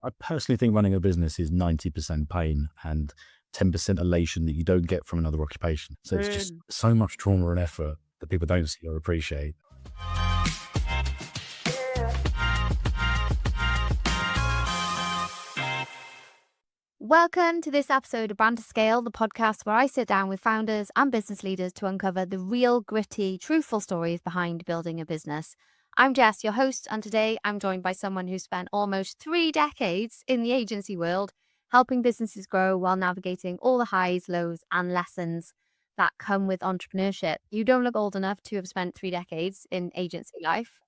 I personally think running a business is 90% pain and 10% elation that you don't get from another occupation. So it's just Mm. so much trauma and effort that people don't see or appreciate. Welcome to this episode of Brand to Scale, the podcast where I sit down with founders and business leaders to uncover the real, gritty, truthful stories behind building a business. I'm Jess, your host, and today I'm joined by someone who spent almost 3 decades in the agency world, helping businesses grow while navigating all the highs, lows, and lessons that come with entrepreneurship. You don't look old enough to have spent 3 decades in agency life.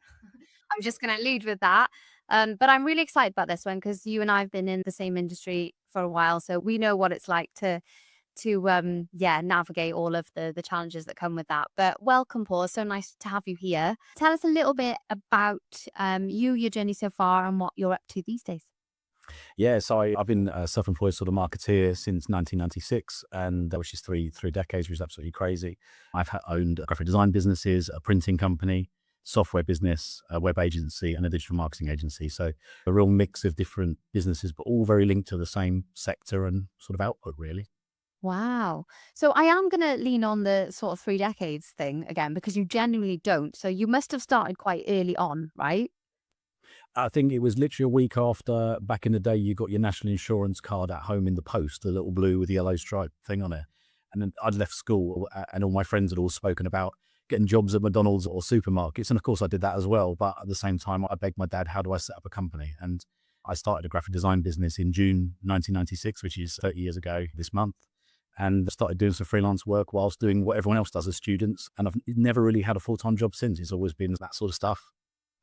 I'm just going to lead with that. But I'm really excited about this one because you and I have been in the same industry for a while, so we know what it's like to navigate all of the challenges that come with that. But welcome, Paul. So nice to have you here. Tell us a little bit about your journey so far, and what you're up to these days. Yeah, so I've been a self-employed sort of marketeer since 1996, and which is three decades, which is absolutely crazy. I've owned graphic design businesses, a printing company, software business, a web agency, and a digital marketing agency. So a real mix of different businesses, but all very linked to the same sector and sort of output, really. Wow. So I am going to lean on the sort of 3 decades thing again, because you genuinely don't. So you must have started quite early on, right? I think it was literally a week after, back in the day, you got your national insurance card at home in the post, the little blue with the yellow stripe thing on it. And then I'd left school and all my friends had all spoken about getting jobs at McDonald's or supermarkets. And of course I did that as well. But at the same time, I begged my dad, how do I set up a company? And I started a graphic design business in June 1996, which is 30 years ago this month. And started doing some freelance work whilst doing what everyone else does as students. And I've never really had a full-time job since. It's always been that sort of stuff.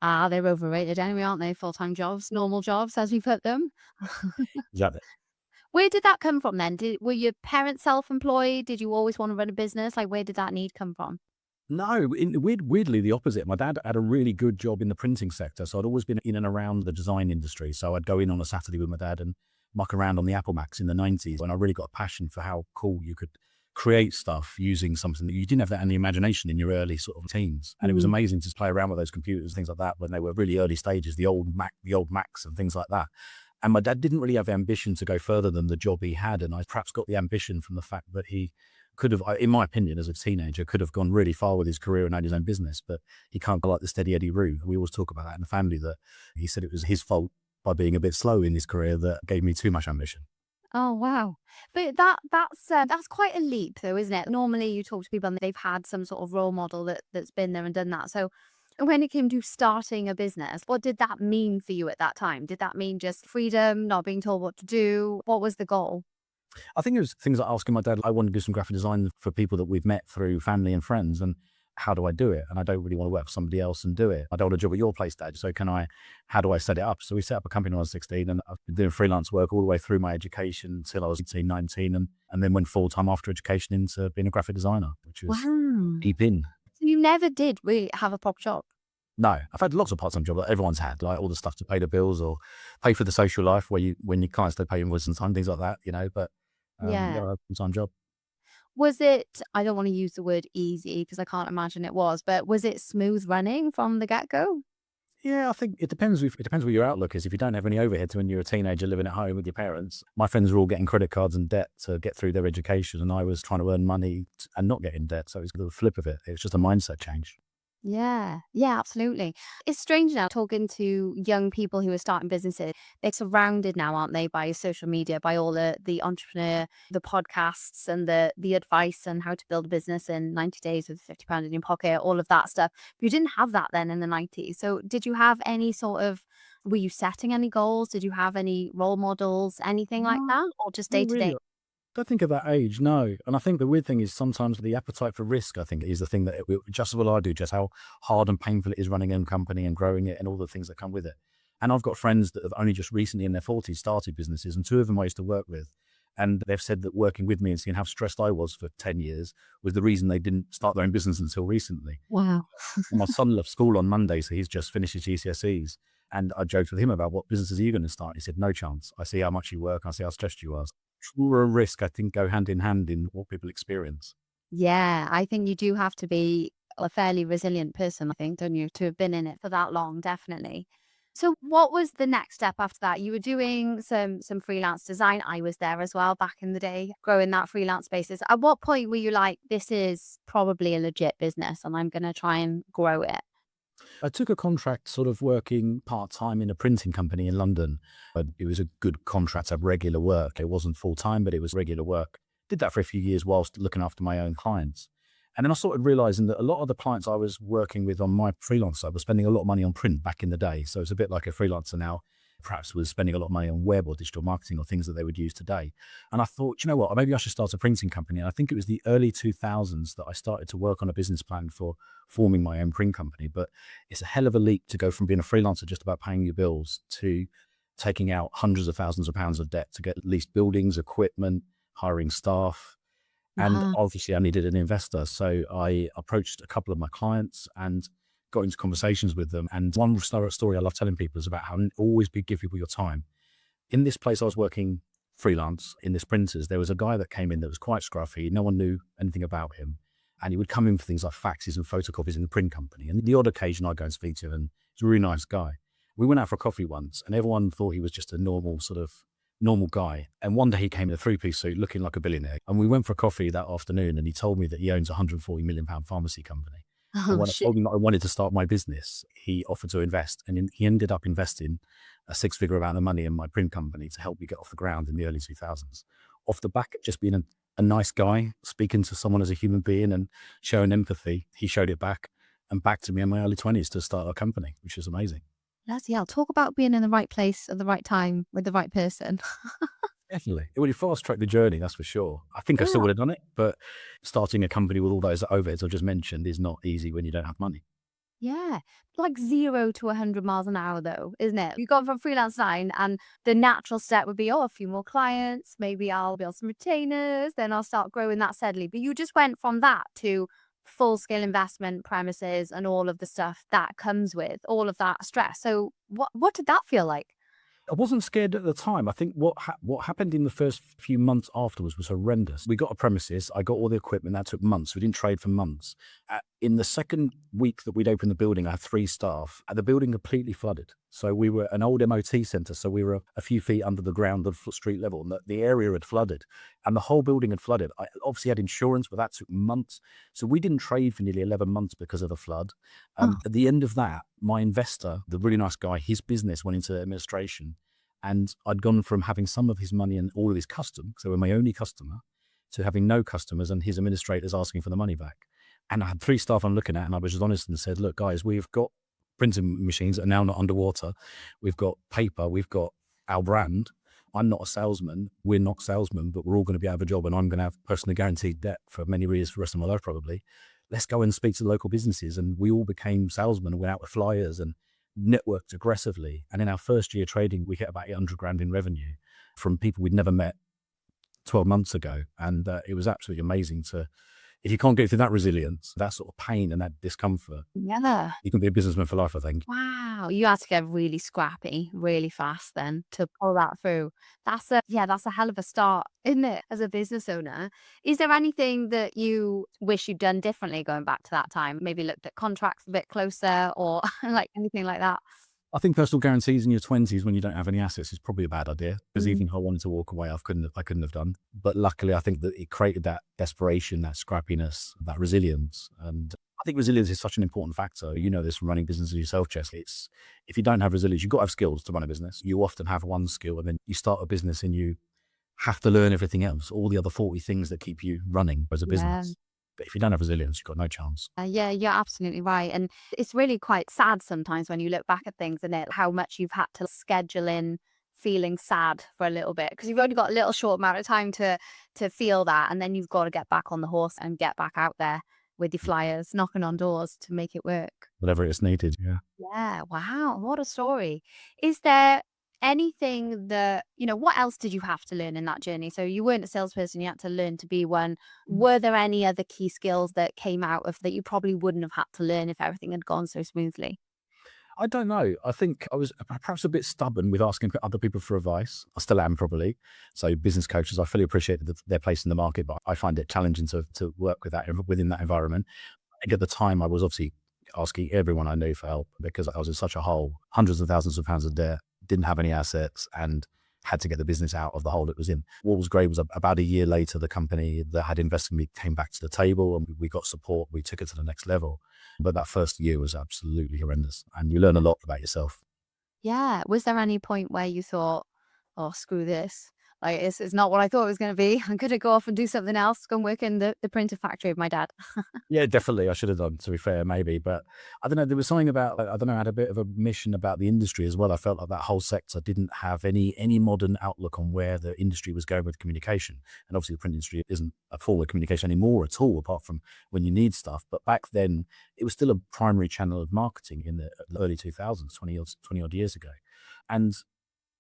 Ah, they're overrated anyway, aren't they? Full-time jobs, normal jobs, as we put them. Exactly. Where did that come from then? Were your parents self-employed? Did you always want to run a business? Like, where did that need come from? No, weirdly the opposite. My dad had a really good job in the printing sector, so I'd always been in and around the design industry. So I'd go in on a Saturday with my dad and muck around on the Apple Macs in the 90s, and I really got a passion for how cool you could create stuff using something that you didn't have that in the imagination in your early sort of teens. And it was amazing to just play around with those computers and things like that when they were really early stages, the old Macs and things like that. And my dad didn't really have the ambition to go further than the job he had, and I perhaps got the ambition from the fact that he could have, in my opinion, as a teenager, could have gone really far with his career and had his own business, but he can't go like the steady Eddie route. We always talk about that in the family, that he said it was his fault by being a bit slow in his career that gave me too much ambition. Oh, wow. But that's quite a leap though, isn't it? Normally you talk to people and they've had some sort of role model that's been there and done that. So when it came to starting a business, what did that mean for you at that time? Did that mean just freedom, not being told what to do? What was the goal? I think it was things like asking my dad, I want to do some graphic design for people that we've met through family and friends, and how do I do it? And I don't really want to work for somebody else and do it. I don't want a job at your place, Dad. So how do I set it up? So we set up a company when I was 16, and I've been doing freelance work all the way through my education until I was 18, 19, and then went full-time after education into being a graphic designer, which was Wow. deep in. So you never did really have a proper job? No, I've had lots of part-time jobs like everyone's had, like all the stuff to pay the bills or pay for the social life when your clients don't pay invoices and time, things like that, but Yeah. I had a full-time job. Was it, I don't want to use the word easy because I can't imagine it was, but was it smooth running from the get-go? Yeah, I think it depends. It depends what your outlook is. If you don't have any overheads when you're a teenager living at home with your parents, my friends were all getting credit cards and debt to get through their education, and I was trying to earn money and not get in debt. So it was the flip of it. It was just a mindset change. Yeah, yeah, absolutely. It's strange now talking to young people who are starting businesses. They're surrounded now, aren't they, by social media, by all the entrepreneur, the podcasts and the advice on how to build a business in 90 days with £50 in your pocket, all of that stuff. But you didn't have that then in the 90s. So did you have any sort of, were you setting any goals? Did you have any role models, anything like No, that? Or just day not to really. day? Don't think at that age, no. And I think the weird thing is sometimes the appetite for risk, I think, is the thing that just as well I do, just how hard and painful it is running a company and growing it and all the things that come with it. And I've got friends that have only just recently in their 40s started businesses, and two of them I used to work with. And they've said that working with me and seeing how stressed I was for 10 years was the reason they didn't start their own business until recently. Wow. My son left school on Monday, so he's just finished his GCSEs. And I joked with him about what business are you going to start? He said, no chance. I see how much you work. I see how stressed you are. True and risk, I think, go hand in hand in what people experience. Yeah, I think you do have to be a fairly resilient person, I think, don't you, to have been in it for that long, definitely. So what was the next step after that? You were doing some freelance design. I was there as well back in the day, growing that freelance basis. At what point were you like, this is probably a legit business and I'm gonna try and grow it? I took a contract sort of working part-time in a printing company in London. But it was a good contract of regular work. It wasn't full-time, but it was regular work. Did that for a few years whilst looking after my own clients. And then I started realizing that a lot of the clients I was working with on my freelance side were spending a lot of money on print back in the day. So it's a bit like a freelancer now, perhaps was spending a lot of money on web or digital marketing or things that they would use today. And I thought, you know what, maybe I should start a printing company. And I think it was the early 2000s that I started to work on a business plan for forming my own print company. But it's a hell of a leap to go from being a freelancer just about paying your bills to taking out hundreds of thousands of pounds of debt to get at least buildings, equipment, hiring staff. And Uh-huh. obviously, I needed an investor. So I approached a couple of my clients and got into conversations with them. And one story I love telling people is about how give people your time. In this place I was working freelance in this printers, there was a guy that came in that was quite scruffy. No one knew anything about him. And he would come in for things like faxes and photocopies in the print company. And the odd occasion I'd go and speak to him, and he's a really nice guy. We went out for a coffee once and everyone thought he was just a normal guy. And one day he came in a three-piece suit looking like a billionaire. And we went for a coffee that afternoon and he told me that he owns a £140 million pharmacy company. And Oh when I shit. told him that I wanted to start my business, he offered to invest. And he ended up investing a six-figure amount of money in my print company to help me get off the ground in the early 2000s. Off the back of just being a nice guy, speaking to someone as a human being and showing empathy, he showed it back and back to me in my early 20s to start a company, which is amazing. Bloody hell. Talk about being in the right place at the right time with the right person. Definitely. It would have fast-tracked the journey, that's for sure. I think I still Yeah. would have done it, but starting a company with all those overheads I just mentioned is not easy when you don't have money. Yeah. Like 0 to 100 miles an hour though, isn't it? You go from freelance design and the natural step would be, oh, a few more clients, maybe I'll build some retainers, then I'll start growing that steadily. But you just went from that to full scale investment premises and all of the stuff that comes with all of that stress. So what did that feel like? I wasn't scared at the time. I think what happened in the first few months afterwards was horrendous. We got a premises. I got all the equipment. That took months. We didn't trade for months. In the second week that we'd opened the building, I had three staff. The building completely flooded. So we were an old MOT centre. So we were a few feet under the ground of street level. And the area had flooded. And the whole building had flooded. I obviously had insurance, but that took months. So we didn't trade for nearly 11 months because of the flood. Oh, At the end of that, my investor, the really nice guy, his business went into administration. And I'd gone from having some of his money and all of his custom, so they were my only customer, to having no customers and his administrators asking for the money back. And I had three staff I'm looking at, and I was just honest and said, look, guys, we've got printing machines that are now not underwater. We've got paper. We've got our brand. I'm not a salesman. We're not salesmen, but we're all going to be out of a job, and I'm going to have personally guaranteed debt for many years for the rest of my life, probably. Let's go and speak to the local businesses. And we all became salesmen and went out with flyers and networked aggressively. And in our first year trading, we hit about 800 grand in revenue from people we'd never met 12 months ago. And it was absolutely amazing if you can't get through that resilience, that sort of pain and that discomfort, yeah. you can be a businessman for life, I think. Wow, you had to get really scrappy really fast then to pull that through. That's a hell of a start, isn't it, as a business owner? Is there anything that you wish you'd done differently going back to that time? Maybe looked at contracts a bit closer or like anything like that? I think personal guarantees in your 20s when you don't have any assets is probably a bad idea, because Mm. even if I wanted to walk away, I couldn't have done. But luckily, I think that it created that desperation, that scrappiness, that resilience. And I think resilience is such an important factor. You know this from running businesses yourself, Jess. If you don't have resilience, you've got to have skills to run a business. You often have one skill and then you start a business and you have to learn everything else, all the other 40 things that keep you running as a Yeah. business. But if you don't have resilience, you've got no chance. Yeah, you're absolutely right. And it's really quite sad sometimes when you look back at things and how much you've had to schedule in feeling sad for a little bit because you've only got a little short amount of time to feel that. And then you've got to get back on the horse and get back out there with your flyers, knocking on doors to make it work. Whatever is needed. Yeah. Yeah, wow, what a story. Is there anything that, what else did you have to learn in that journey? So you weren't a salesperson, you had to learn to be one. Were there any other key skills that came out of that you probably wouldn't have had to learn if everything had gone so smoothly? I don't know. I think I was perhaps a bit stubborn with asking other people for advice. I still am probably. So business coaches, I fully appreciate their place in the market, but I find it challenging to work with that within that environment. I think at the time I was obviously asking everyone I knew for help because I was in such a hole, hundreds of thousands of pounds of debt, didn't have any assets, and had to get the business out of the hole it was in. What was great was about a year later, the company that had invested in me came back to the table and we got support. We took it to the next level. But that first year was absolutely horrendous. And you learn a lot about yourself. Yeah. Was there any point where you thought, oh, screw this? Like, it's not what I thought it was going to be. I'm going to go off and do something else, go and work in the printer factory of my dad. Yeah, definitely. I should have done, to be fair, maybe. But I don't know. There was something about, like, I don't know, I had a bit of a mission about the industry as well. I felt like that whole sector didn't have any modern outlook on where the industry was going with communication. And obviously, the print industry isn't a form of communication anymore at all, apart from when you need stuff. But back then, it was still a primary channel of marketing in the early 2000s, 20 odd years ago. And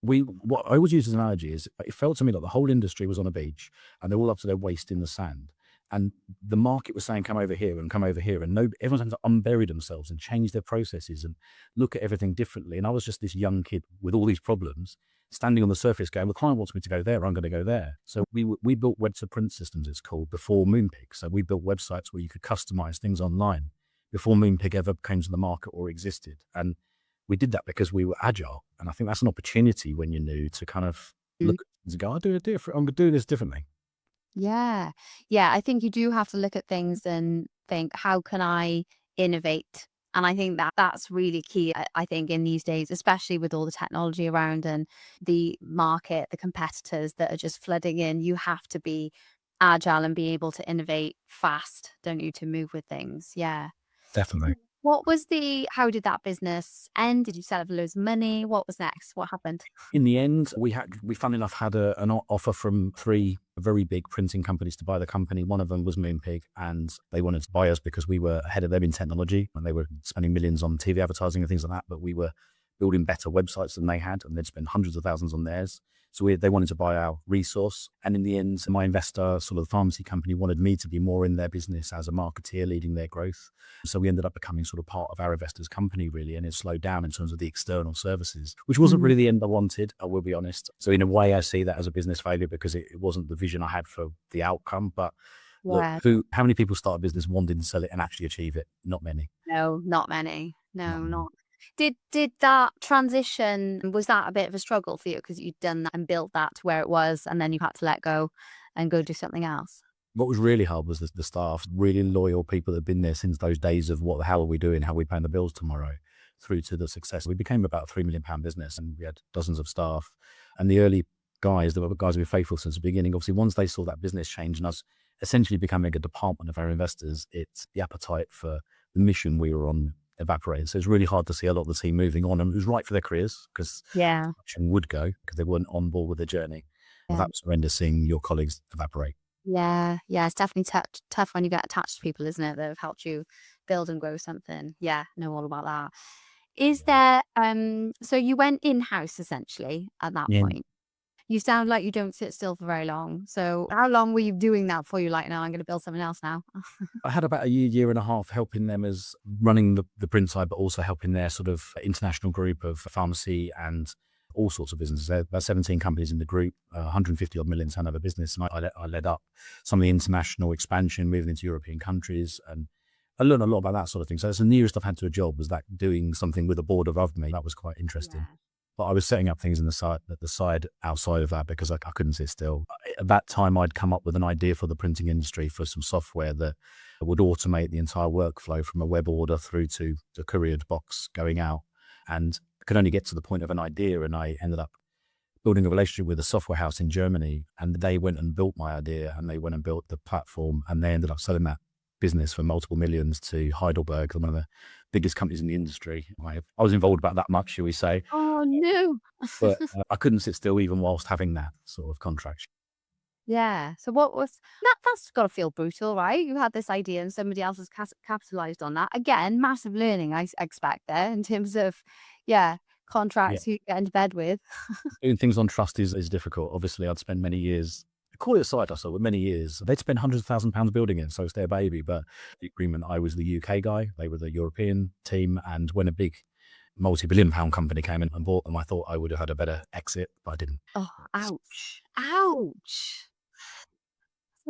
what I always use as an analogy is it felt to me like the whole industry was on a beach and they're all up to their waist in the sand. And the market was saying, come over here and come over here. And everyone's having to unbury themselves and change their processes and look at everything differently. And I was just this young kid with all these problems standing on the surface going, the client wants me to go there, I'm going to go there. So we built web to print systems, it's called, before Moonpig. So we built websites where you could customize things online before Moonpig ever came to the market or existed. And we did that because we were agile. And I think that's an opportunity when you're new to kind of Mm. look at things and go, I'll do it different. I'm going to do this differently. Yeah. Yeah. I think you do have to look at things and think, how can I innovate? And I think that that's really key. I think in these days, especially with all the technology around and the market, the competitors that are just flooding in, you have to be agile and be able to innovate fast, don't you, to move with things. Yeah. Definitely. How did that business end? Did you sell it for loads of money? What was next? What happened? In the end, we funnily enough had an offer from three very big printing companies to buy the company. One of them was Moonpig, and they wanted to buy us because we were ahead of them in technology, and they were spending millions on TV advertising and things like that. But we were building better websites than they had, and they'd spend hundreds of thousands on theirs. So they wanted to buy our resource. And in the end, my investor, sort of the pharmacy company, wanted me to be more in their business as a marketeer, leading their growth. So we ended up becoming sort of part of our investor's company, really. And it slowed down in terms of the external services, which wasn't really the end I wanted, I will be honest. So in a way, I see that as a business failure because it wasn't the vision I had for the outcome. But look, Yeah. how many people start a business wanting to sell it and actually achieve it? Not many. No, not many. No, Not many. not. Did that transition, was that a bit of a struggle for you because you'd done that and built that to where it was, and then you had to let go and go do something else? What was really hard was the staff, really loyal people that had been there since those days of what the hell are we doing? How are we paying the bills tomorrow? Through to the success. We became about a £3 million business and we had dozens of staff. And the early guys, the guys who were faithful since the beginning, obviously once they saw that business change and us essentially becoming a department of our investors, it's the appetite for the mission we were on evaporated. So it's really hard to see a lot of the team moving on, and it was right for their careers because Yeah. action would go because they weren't on board with the journey. Well, Yeah. that was horrendous seeing your colleagues evaporate. Yeah. Yeah. It's definitely tough when you get attached to people, isn't it? That have helped you build and grow something. Yeah. Know all about that. Is there, so you went in-house essentially at that Yeah. point. You sound like you don't sit still for very long. So how long were you doing that before you're like, no, I'm going to build something else now? I had about a year and a half helping them as running the print side, but also helping their sort of international group of pharmacy and all sorts of businesses. There are about 17 companies in the group, 150 odd million turnover business. And I led up some of the international expansion, moving into European countries. And I learned a lot about that sort of thing. So that's the nearest I've had to a job, was that doing something with a board above me. That was quite interesting. Yeah. But I was setting up things at the side outside of that because I couldn't sit still. At that time, I'd come up with an idea for the printing industry for some software that would automate the entire workflow from a web order through to the couriered box going out. And I could only get to the point of an idea, and I ended up building a relationship with a software house in Germany, and they went and built my idea, and they went and built the platform, and they ended up selling that business for multiple millions to Heidelberg, one of the biggest companies in the industry. I was involved about that much, shall we say, Oh, no. but I couldn't sit still even whilst having that sort of contract. Yeah. So what was that? That's got to feel brutal, right? You had this idea and somebody else has capitalized on that. Again, massive learning, I expect there in terms of, yeah, Yeah. contracts who you get into bed with. Doing things on trust is difficult. Obviously, I'd spend many years, call it a side hustle, but many years. They'd spend hundreds of £1,000s building it, so it's their baby. But the agreement, I was the UK guy, they were the European team. And when a big multi-billion pound company came in and bought them, I thought I would have had a better exit, but I didn't. Oh, ouch. Ouch.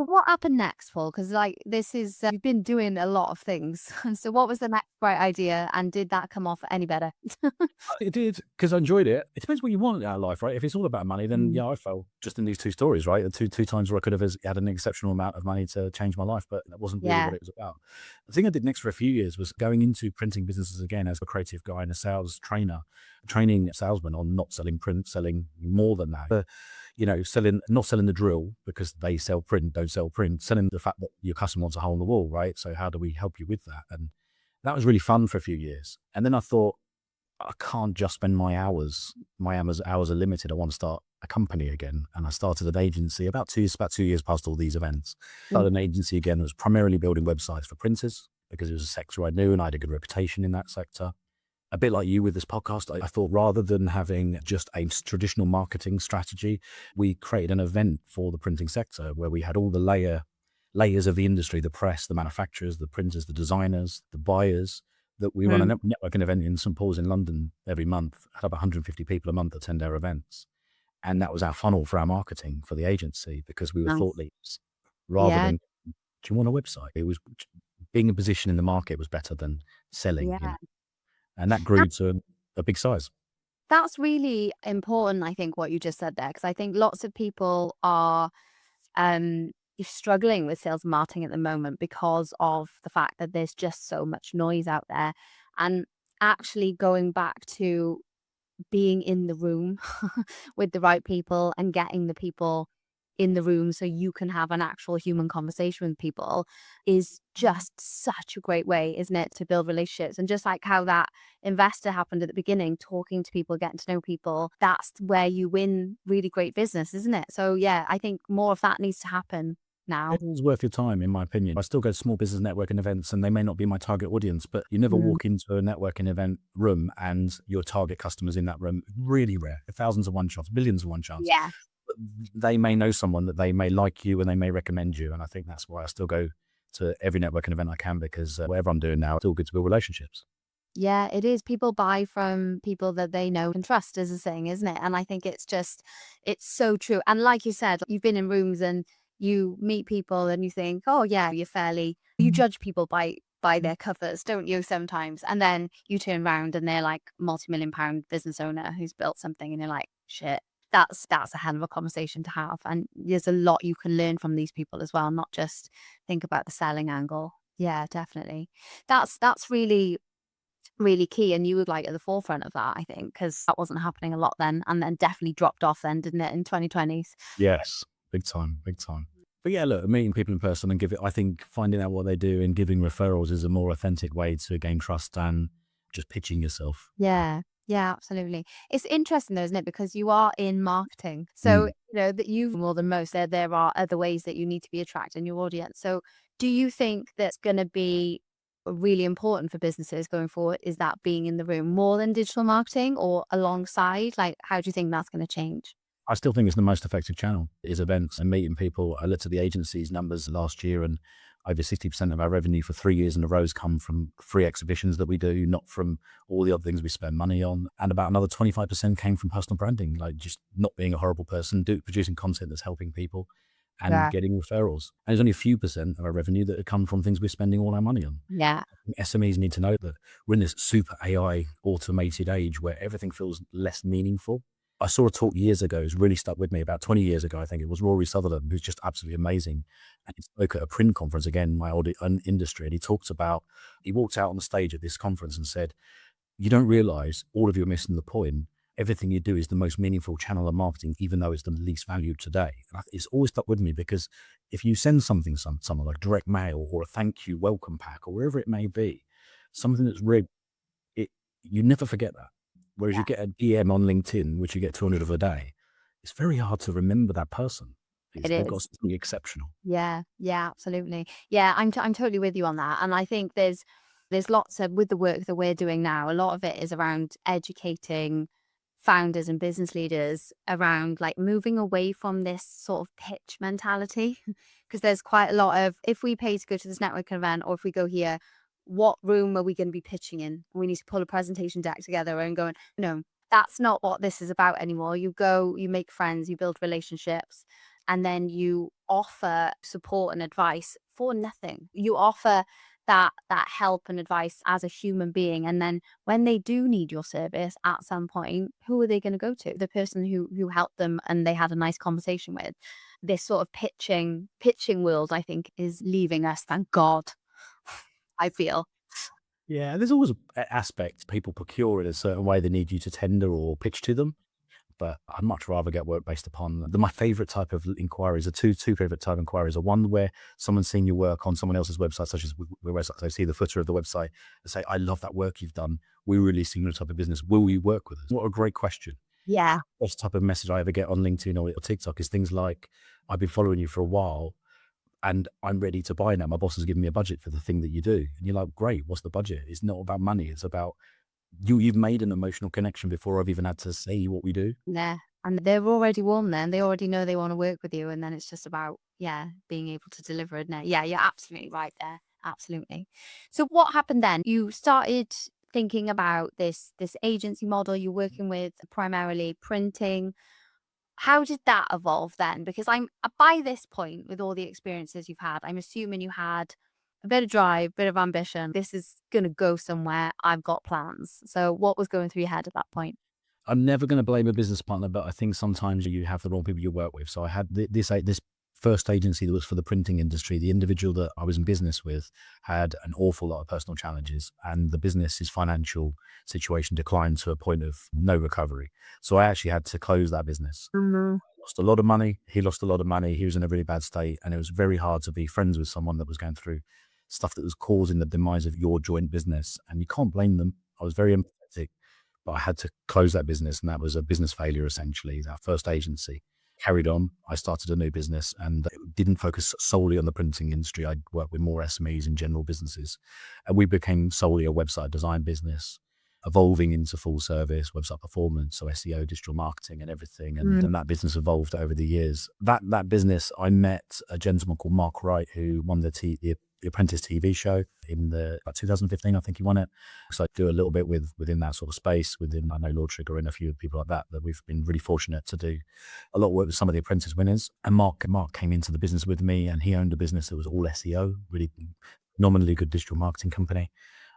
Well, what happened next, Paul? Because like this is you've been doing a lot of things. So what was the next bright idea, and did that come off any better? It did, because I enjoyed it. It depends what you want out of life, right? If it's all about money, then Mm. yeah, I fell just in these two stories, right? The two times where I could have had an exceptional amount of money to change my life, but that wasn't really Yeah. what it was about. The thing I did next for a few years was going into printing businesses again as a creative guy and a sales trainer, training salesmen on not selling print, selling more than that. Not selling the drill because they sell print, don't sell print, selling the fact that your customer wants a hole in the wall, right? So how do we help you with that? And that was really fun for a few years. And then I thought, I can't just spend my hours. Hours are limited. I want to start a company again. And I started an agency about 2 years past all these events. Mm. Started an agency again that was primarily building websites for printers because it was a sector I knew and I had a good reputation in that sector. A bit like you with this podcast, I thought rather than having just a traditional marketing strategy, we created an event for the printing sector where we had all the layers of the industry, the press, the manufacturers, the printers, the designers, the buyers, that we run a Mm. networking event in St. Paul's in London every month, had about 150 people a month attend our events. And that was our funnel for our marketing for the agency because we were thought Nice. leaders rather Yeah. than, do you want a website? It was being in position in the market was better than selling, Yeah. and that grew to a big size. That's really important, I think, what you just said there, because I think lots of people are um, struggling with sales and marketing at the moment because of the fact that there's just so much noise out there. And actually going back to being in the room with the right people and getting the people in the room so you can have an actual human conversation with people is just such a great way, isn't it, to build relationships. And just like how that investor happened at the beginning, talking to people, getting to know people, that's where you win really great business, isn't it? So yeah, I think more of that needs to happen now. It's worth your time, in my opinion. I still go to small business networking events and they may not be my target audience, but you never Mm. walk into a networking event room and your target customers in that room. Really rare. Thousands of one chance, billions of one chance. Yeah. But they may know someone that they may like you and they may recommend you. And I think that's why I still go to every networking event I can because whatever I'm doing now, it's still good to build relationships. Yeah, it is. People buy from people that they know and trust is a saying, isn't it? And I think it's so true. And like you said, you've been in rooms and you meet people and you think, oh yeah, you judge people by their covers, don't you, sometimes? And then you turn around and they're like multi-million pound business owner who's built something and you're like, shit, that's a hell of a conversation to have. And there's a lot you can learn from these people as well, not just think about the selling angle. Yeah, definitely. That's really key, and you were, like, at the forefront of that, I think, because that wasn't happening a lot then, and then definitely dropped off then, didn't it, in 2020s? Yes, big time, big time. But yeah, look, meeting people in person and I think finding out what they do and giving referrals is a more authentic way to gain trust than just pitching yourself. Yeah. Yeah, absolutely. It's interesting though, isn't it? Because you are in marketing. So, Mm. that you more than most, there are other ways that you need to be attracting your audience. So do you think that's gonna be really important for businesses going forward? Is that being in the room more than digital marketing or alongside? Like, how do you think that's gonna change? I still think it's the most effective channel is events and meeting people. I looked at the agency's numbers last year and over 60% of our revenue for 3 years in a row has come from free exhibitions that we do, not from all the other things we spend money on. And about another 25% came from personal branding, like just not being a horrible person, producing content that's helping people and Yeah. getting referrals. And there's only a few percent of our revenue that have come from things we're spending all our money on. Yeah. SMEs need to know that we're in this super AI automated age where everything feels less meaningful. I saw a talk years ago, it's really stuck with me, about 20 years ago, I think it was Rory Sutherland, who's just absolutely amazing. And he spoke at a print conference, again, my old industry, and he walked out on the stage at this conference and said, you don't realize all of you are missing the point. Everything you do is the most meaningful channel of marketing, even though it's the least valued today. And it's always stuck with me because if you send something, someone like direct mail or a thank you welcome pack or wherever it may be, something that's rigged, you never forget that. Whereas you Yeah. get a DM on LinkedIn, which you get 200 of a day, it's very hard to remember that person. It They've got is. something exceptional. Yeah, yeah, absolutely. Yeah, I'm totally with you on that. And I think there's lots of with the work that we're doing now, a lot of it is around educating founders and business leaders around like moving away from this sort of pitch mentality. Because there's quite a lot of if we pay to go to this networking event or if we go here, what room are we going to be pitching in? We need to pull a presentation deck together and going, no, that's not what this is about anymore. You go, you make friends, you build relationships, and then you offer support and advice for nothing. You offer that help and advice as a human being, and then when they do need your service at some point, who are they going to go to? The person who helped them and they had a nice conversation with. This sort of pitching world, I think, is leaving us, thank God. I feel. Yeah, there's always an aspect people procure it a certain way. They need you to tender or pitch to them. But I'd much rather get work based upon my favorite type of inquiries are two favorite type of inquiries are one where someone's seen your work on someone else's website, such as the website. They see the footer of the website and say, I love that work you've done. We're really seeing your type of business. Will you work with us? What a great question. Yeah. Best type of message I ever get on LinkedIn or TikTok is things like, I've been following you for a while and I'm ready to buy now. My boss has given me a budget for the thing that you do. And you're like, great, what's the budget? It's not about money. It's about you've made an emotional connection before I've even had to say what we do. Yeah. And they're already warm then. They already know they want to work with you. And then it's just about, yeah, being able to deliver it. Now. Yeah, you're absolutely right there. Absolutely. So what happened then? You started thinking about this agency model. You're working with primarily printing. How did that evolve then? Because I'm by this point, with all the experiences you've had, I'm assuming you had a bit of drive, bit of ambition. This is going to go somewhere. I've got plans. So what was going through your head at that point? I'm never going to blame a business partner, but I think sometimes you have the wrong people you work with. So I had this first agency that was for the printing industry. The individual that I was in business with had an awful lot of personal challenges, and the business's financial situation declined to a point of no recovery. So I actually had to close that business. Mhm. Lost a lot of money. He lost a lot of money. He was in a really bad state, and it was very hard to be friends with someone that was going through stuff that was causing the demise of your joint business. And you can't blame them. I was very empathetic, but I had to close that business, and that was a business failure essentially. That first agency carried on. I started a new business and it didn't focus solely on the printing industry. I worked with more SMEs and general businesses, and we became solely a website design business, evolving into full service website performance, so SEO, digital marketing, and everything. And, Mm. and that business evolved over the years. That business, I met a gentleman called Mark Wright who won the Apprentice TV show in about 2015. I think he won it. So I do a little bit within that sort of space. Within, I know Lord Trigger and a few people like that we've been really fortunate to do a lot of work with some of the Apprentice winners. And Mark came into the business with me, and he owned a business that was all SEO, really nominally good digital marketing company.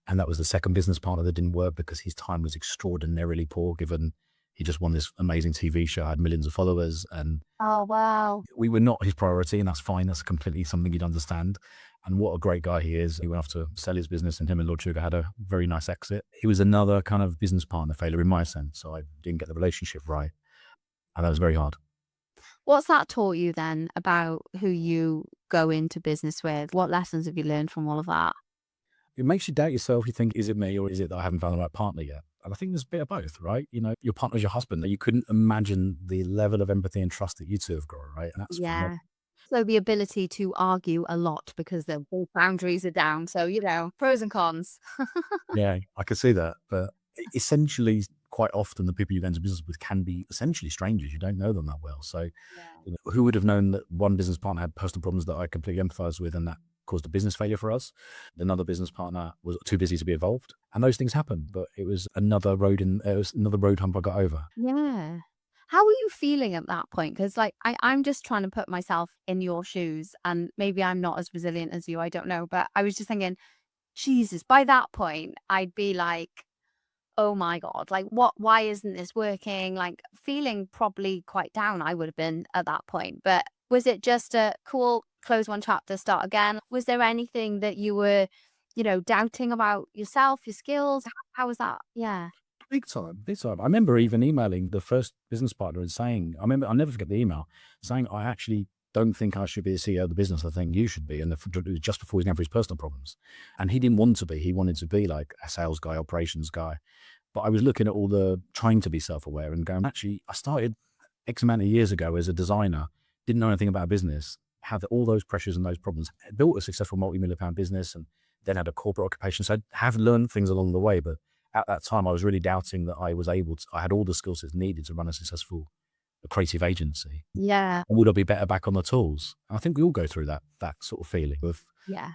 And that was the second business partner that didn't work because his time was extraordinarily poor, given he just won this amazing TV show, had millions of followers, and Oh, wow. we were not his priority. And that's fine. That's completely something you'd understand. And what a great guy he is. He went off to sell his business, and him and Lord Sugar had a very nice exit. He was another kind of business partner failure in my sense. So I didn't get the relationship right. And that was very hard. What's that taught you then about who you go into business with? What lessons have you learned from all of that? It makes you doubt yourself. You think, is it me or is it that I haven't found the right partner yet? And I think there's a bit of both, right? You know, your partner's your husband. You couldn't imagine the level of empathy and trust that you two have got, right? And that's phenomenal. Yeah. So the ability to argue a lot because the boundaries are down. So, pros and cons. Yeah, I could see that. But essentially, quite often, the people you go into business with can be essentially strangers. You don't know them that well. So, Yeah. who would have known that one business partner had personal problems that I completely empathize with, and that caused a business failure for us? Another business partner was too busy to be involved, and those things happen. But it was another road hump I got over. Yeah. How were you feeling at that point? Because, like, I'm just trying to put myself in your shoes, and maybe I'm not as resilient as you. I don't know. But I was just thinking, Jesus, by that point, I'd be like, oh my God, like, why isn't this working? Like, feeling probably quite down, I would have been at that point. But was it just a cool, close one chapter, start again? Was there anything that you were, doubting about yourself, your skills? How was that? Yeah. Big time, big time. I remember even emailing the first business partner and saying, I'll never forget the email, saying, I actually don't think I should be the CEO of the business. I think you should be. And just before he's going for his personal problems. And he didn't want to be. He wanted to be like a sales guy, operations guy. But I was looking at all the trying to be self-aware and going, actually, I started X amount of years ago as a designer, didn't know anything about business, had all those pressures and those problems, built a successful multi-million pound business, and then had a corporate occupation. So I have learned things along the way. But at that time, I was really doubting that I had all the skill sets needed to run a successful creative agency. Yeah. And would I be better back on the tools? And I think we all go through that sort of feeling of, Yeah.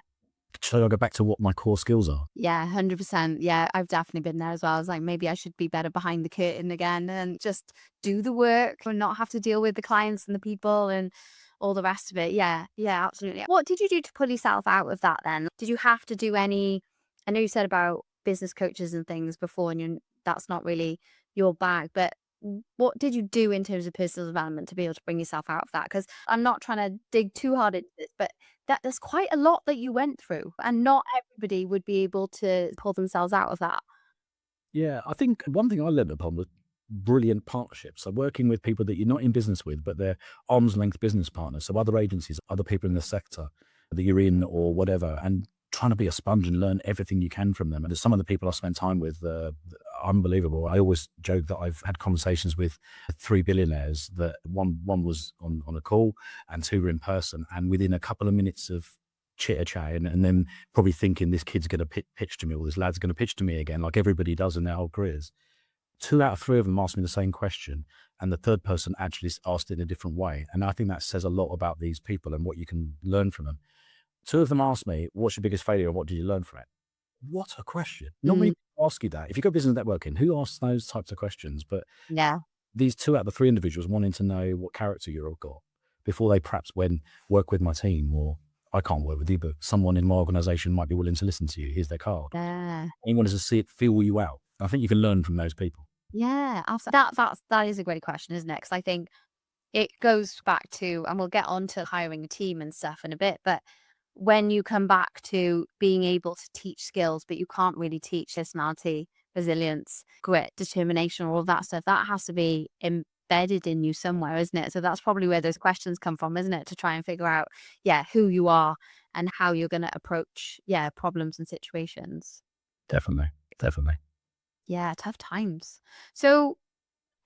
should I go back to what my core skills are? Yeah, 100%. Yeah, I've definitely been there as well. I was like, maybe I should be better behind the curtain again and just do the work and not have to deal with the clients and the people. And all the rest of it. Yeah, yeah, absolutely. What did you do to pull yourself out of that then? Did you have to do any, I know you said about business coaches and things before, and that's not really your bag, but what did you do in terms of personal development to be able to bring yourself out of that? Because I'm not trying to dig too hard into this, but there's quite a lot that you went through, and not everybody would be able to pull themselves out of that. Yeah, I think one thing I learned upon was brilliant partnerships. So working with people that you're not in business with, but they're arm's length business partners. So other agencies, other people in the sector that you're in or whatever, and trying to be a sponge and learn everything you can from them. And some of the people I spent time with, unbelievable. I always joke that I've had conversations with 3 billionaires that one was on a call and two were in person. And within a couple of minutes of chitter chat and then probably thinking this kid's going to pitch to me or this lad's going to pitch to me again, like everybody does in their whole careers. 2 out of 3 of them asked me the same question, and the third person actually asked it in a different way. And I think that says a lot about these people and what you can learn from them. 2 of them asked me, "What's your biggest failure and what did you learn from it?" What a question. Not many Mm, people ask you that. If you go business networking, who asks those types of questions? But yeah. these 2 out of 3 individuals wanting to know what character you've got before they perhaps work with my team, or I can't work with you, but someone in my organization might be willing to listen to you. Here's their card. Yeah. And you wanted to see it feel you out. I think you can learn from those people. Yeah, that is a great question, isn't it? Because I think it goes back to, and we'll get on to hiring a team and stuff in a bit, but when you come back to being able to teach skills, but you can't really teach personality, resilience, grit, determination, all of that stuff, that has to be embedded in you somewhere, isn't it? So that's probably where those questions come from, isn't it? To try and figure out, yeah, who you are and how you're going to approach, yeah, problems and situations. Definitely. Definitely. Yeah, tough times. So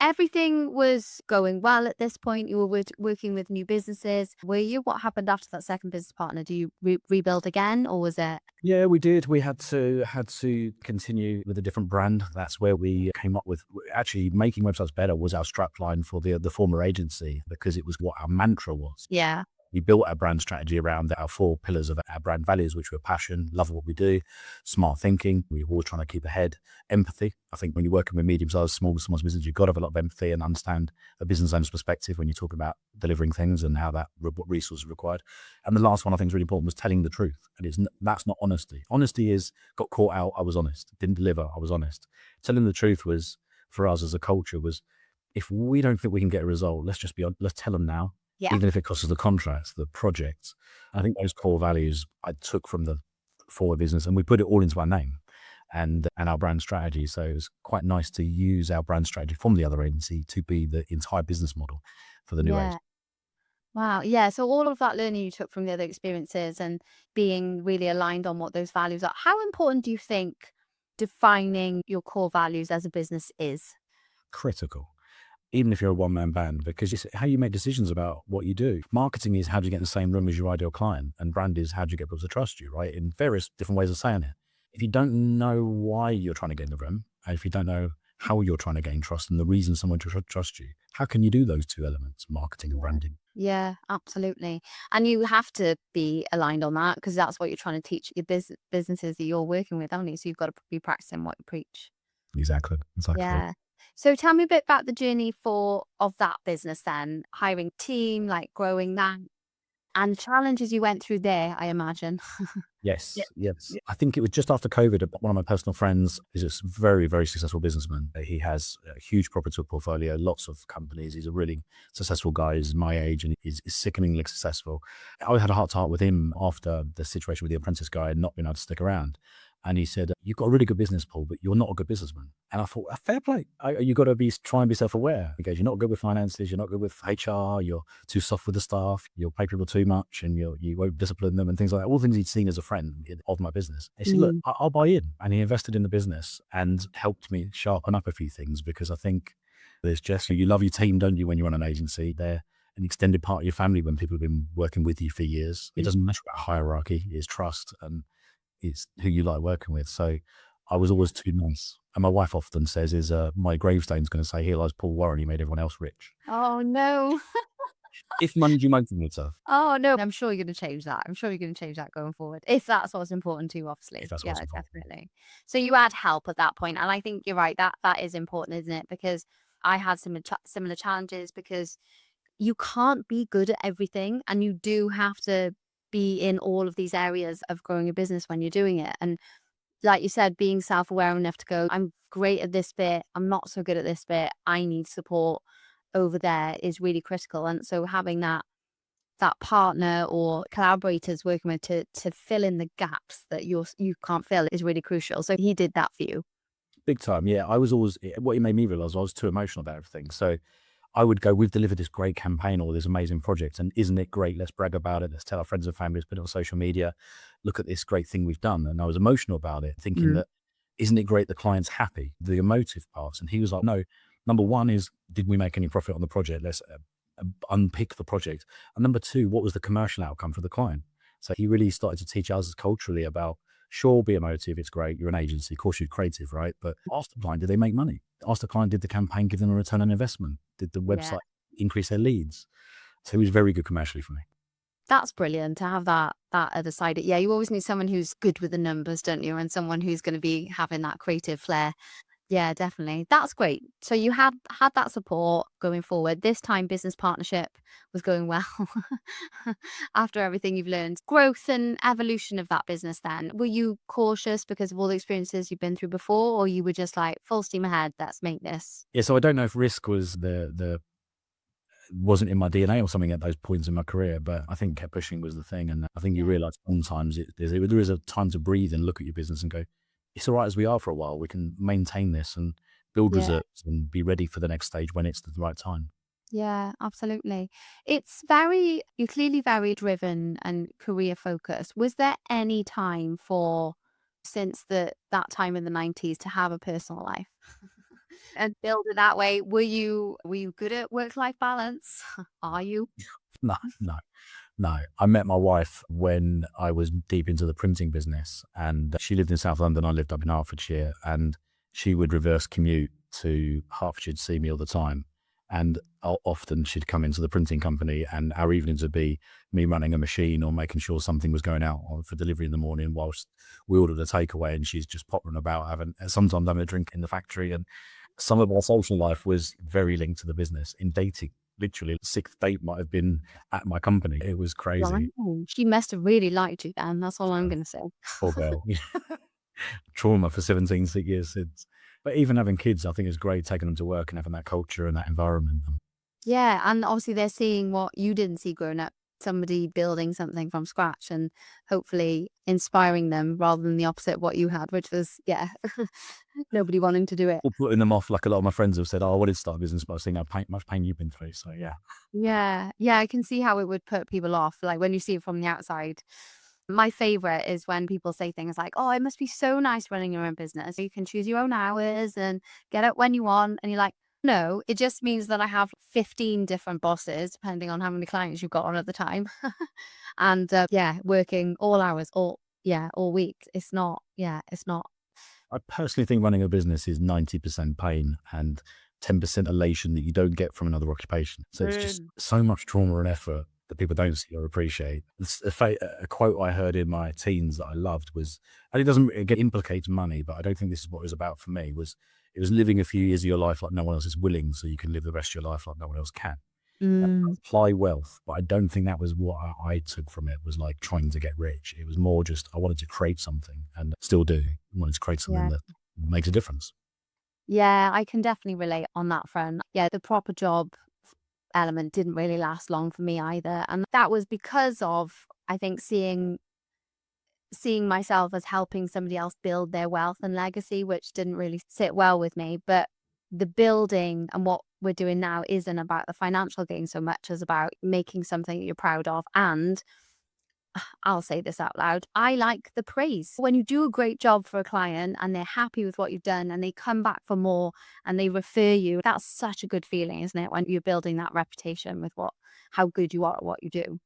everything was going well at this point. You were working with new businesses. Were you? What happened after that second business partner? Do you rebuild again, or was it? Yeah, we did. We had to continue with a different brand. That's where we came up with actually making websites better was our strap line for the former agency because it was what our mantra was. Yeah, We built our brand strategy around our 4 pillars of our brand values, which were passion, love what we do, smart thinking. We're always trying to keep ahead, empathy. I think when you're working with medium-sized, small business, you've got to have a lot of empathy and understand a business owner's perspective when you talk about delivering things and how what resources are required. And the last one I think is really important was telling the truth. And that's not honesty. Honesty is got caught out. I was honest. Didn't deliver. I was honest. Telling the truth was for us as a culture was if we don't think we can get a result, let's just be on. Let's tell them now yeah, even if it costs us the contracts, the projects. I think those core values I took from the forward business and we put it all into our name and our brand strategy. So it was quite nice to use our brand strategy from the other agency to be the entire business model for the new yeah. agency. Wow. Yeah. So all of that learning you took from the other experiences and being really aligned on what those values are. How important do you think defining your core values as a business is? Critical. Even if you're a one-man band, because it's how you make decisions about what you do. Marketing is how do you get in the same room as your ideal client, and brand is how do you get people to trust you, right? In various different ways of saying it. If you don't know why you're trying to get in the room, and if you don't know how you're trying to gain trust and the reason someone should trust you, how can you do those 2 elements, marketing and Yeah. branding? Yeah, absolutely. And you have to be aligned on that because that's what you're trying to teach your businesses that you're working with, haven't you? So you've got to be practicing what you preach. Exactly. Exactly. Yeah. So tell me a bit about the journey of that business then, hiring team, like growing that, and challenges you went through there, I imagine. Yeah. Yes, yes. I think it was just after COVID. One of my personal friends is a very, very successful businessman. He has a huge property portfolio, lots of companies. He's a really successful guy. He's my age and is sickeningly successful. I had a heart to heart with him after the situation with the apprentice guy and not being able to stick around. And he said, "You've got a really good business, Paul, but you're not a good businessman." And I thought, fair play. You got to try and be self-aware because you're not good with finances. You're not good with HR. You're too soft with the staff. You'll pay people too much and you won't discipline them and things like that. All things he'd seen as a friend of my business. He said, "Look, Mm. I'll buy in." And he invested in the business and helped me sharpen up a few things because I think there's Jess, you love your team, don't you, when you run an agency? They're an extended part of your family when people have been working with you for years. It doesn't matter about hierarchy. It's trust and it's who you like working with. So I was always too nice. And my wife often says my gravestone's going to say, "Here lies Paul Warren. He made everyone else rich." Oh no. If money motivator, Oh no. I'm sure you're going to change that. I'm sure you're going to change that going forward. If that's what's important to you, if obviously. that's Yeah, what's involved. definitely. So you had help at that point, and I think you're right. That is important, isn't it? Because I had similar challenges because you can't be good at everything, and you do have to be in all of these areas of growing a business when you're doing it. And like you said, being self-aware enough to go, I'm great at this bit, I'm not so good at this bit, I need support over there is really critical. And so having that partner or collaborators working with to fill in the gaps that you can't fill is really crucial. So he did that for you. Big time. Yeah. I was always, what it made me realize I was too emotional about everything. So I would go, we've delivered this great campaign or this amazing project, and isn't it great? Let's brag about it. Let's tell our friends and families, put it on social media. Look at this great thing we've done. And I was emotional about it, thinking Mhm. that, isn't it great the client's happy? The emotive parts. And he was like, no, number one is, did we make any profit on the project? Let's unpick the project. And number two, what was the commercial outcome for the client? So he really started to teach us culturally about, sure, be emotive, it's great, you're an agency, of course you're creative, right? But ask the client, did they make money? Ask the client, did the campaign give them a return on investment? Did the Yeah. website increase their leads? So he was very good commercially for me. That's brilliant to have that other side. Yeah, you always need someone who's good with the numbers, don't you? And someone who's going to be having that creative flair. Yeah, definitely. That's great. So you had that support going forward. This time business partnership was going well. After everything you've learned. Growth and evolution of that business then. Were you cautious because of all the experiences you've been through before, or you were just like full steam ahead, let's make this? Yeah, so I don't know if risk was the wasn't in my DNA or something at those points in my career, but I think kept pushing was the thing. And I think you Yeah. realize sometimes there is a time to breathe and look at your business and go, it's all right as we are for a while. We can maintain this and build Yeah. reserves and be ready for the next stage when it's the right time. Yeah, absolutely. You're clearly very driven and career focused. Was there any time for, since that time in the 90s, to have a personal life and build it that way? Were you good at work-life balance? Are you? No, no. No, I met my wife when I was deep into the printing business, and she lived in South London. I lived up in Hertfordshire, and she would reverse commute to Hertfordshire to see me all the time. And often she'd come into the printing company, and our evenings would be me running a machine or making sure something was going out for delivery in the morning whilst we ordered a takeaway, and she's just pottering about, sometimes having a drink in the factory. And some of our social life was very linked to the business. In dating, literally, the sixth date might have been at my company. It was crazy. Wow. She must have really liked you then. That's all I'm So, going to say. poor girl. Trauma for 17 years since. But even having kids, I think it's great taking them to work and having that culture and that environment. Yeah, and obviously they're seeing what you didn't see growing up, somebody building something from scratch and hopefully inspiring them rather than the opposite what you had, which was, yeah, nobody wanting to do it. Or putting them off, like a lot of my friends have said, oh, I wanted to start a business, but I was thinking how much pain you've been through. So yeah. Yeah, yeah, I can see how it would put people off, like when you see it from the outside. My favorite is when people say things like, "Oh, it must be so nice running your own business. You can choose your own hours and get up when you want." And you're like, "No, it just means that I have 15 different bosses, depending on how many clients you've got on at the time." And yeah, working all hours, all week. It's not, yeah, it's not. I personally think running a business is 90% pain and 10% elation that you don't get from another occupation. So it's just Mm. so much trauma and effort that people don't see or appreciate. A quote I heard in my teens that I loved was, and it doesn't it implicates money, but I don't think this is what it was about for me, was it was living a few years of your life like no one else is willing, so you can live the rest of your life like no one else can. Mm, Apply wealth, but I don't think that was what I took from it, was like trying to get rich. It was more just I wanted to create something, and still do. I wanted to create something yeah. that makes a difference. Yeah, I can definitely relate on that front. Yeah, the proper job element didn't really last long for me either. And that was because of, I think, seeing myself as helping somebody else build their wealth and legacy, which didn't really sit well with me. But the building and what we're doing now isn't about the financial gain so much as about making something that you're proud of. And I'll say this out loud, I like the praise. When you do a great job for a client and they're happy with what you've done and they come back for more and they refer you, that's such a good feeling, isn't it? When you're building that reputation with how good you are at what you do.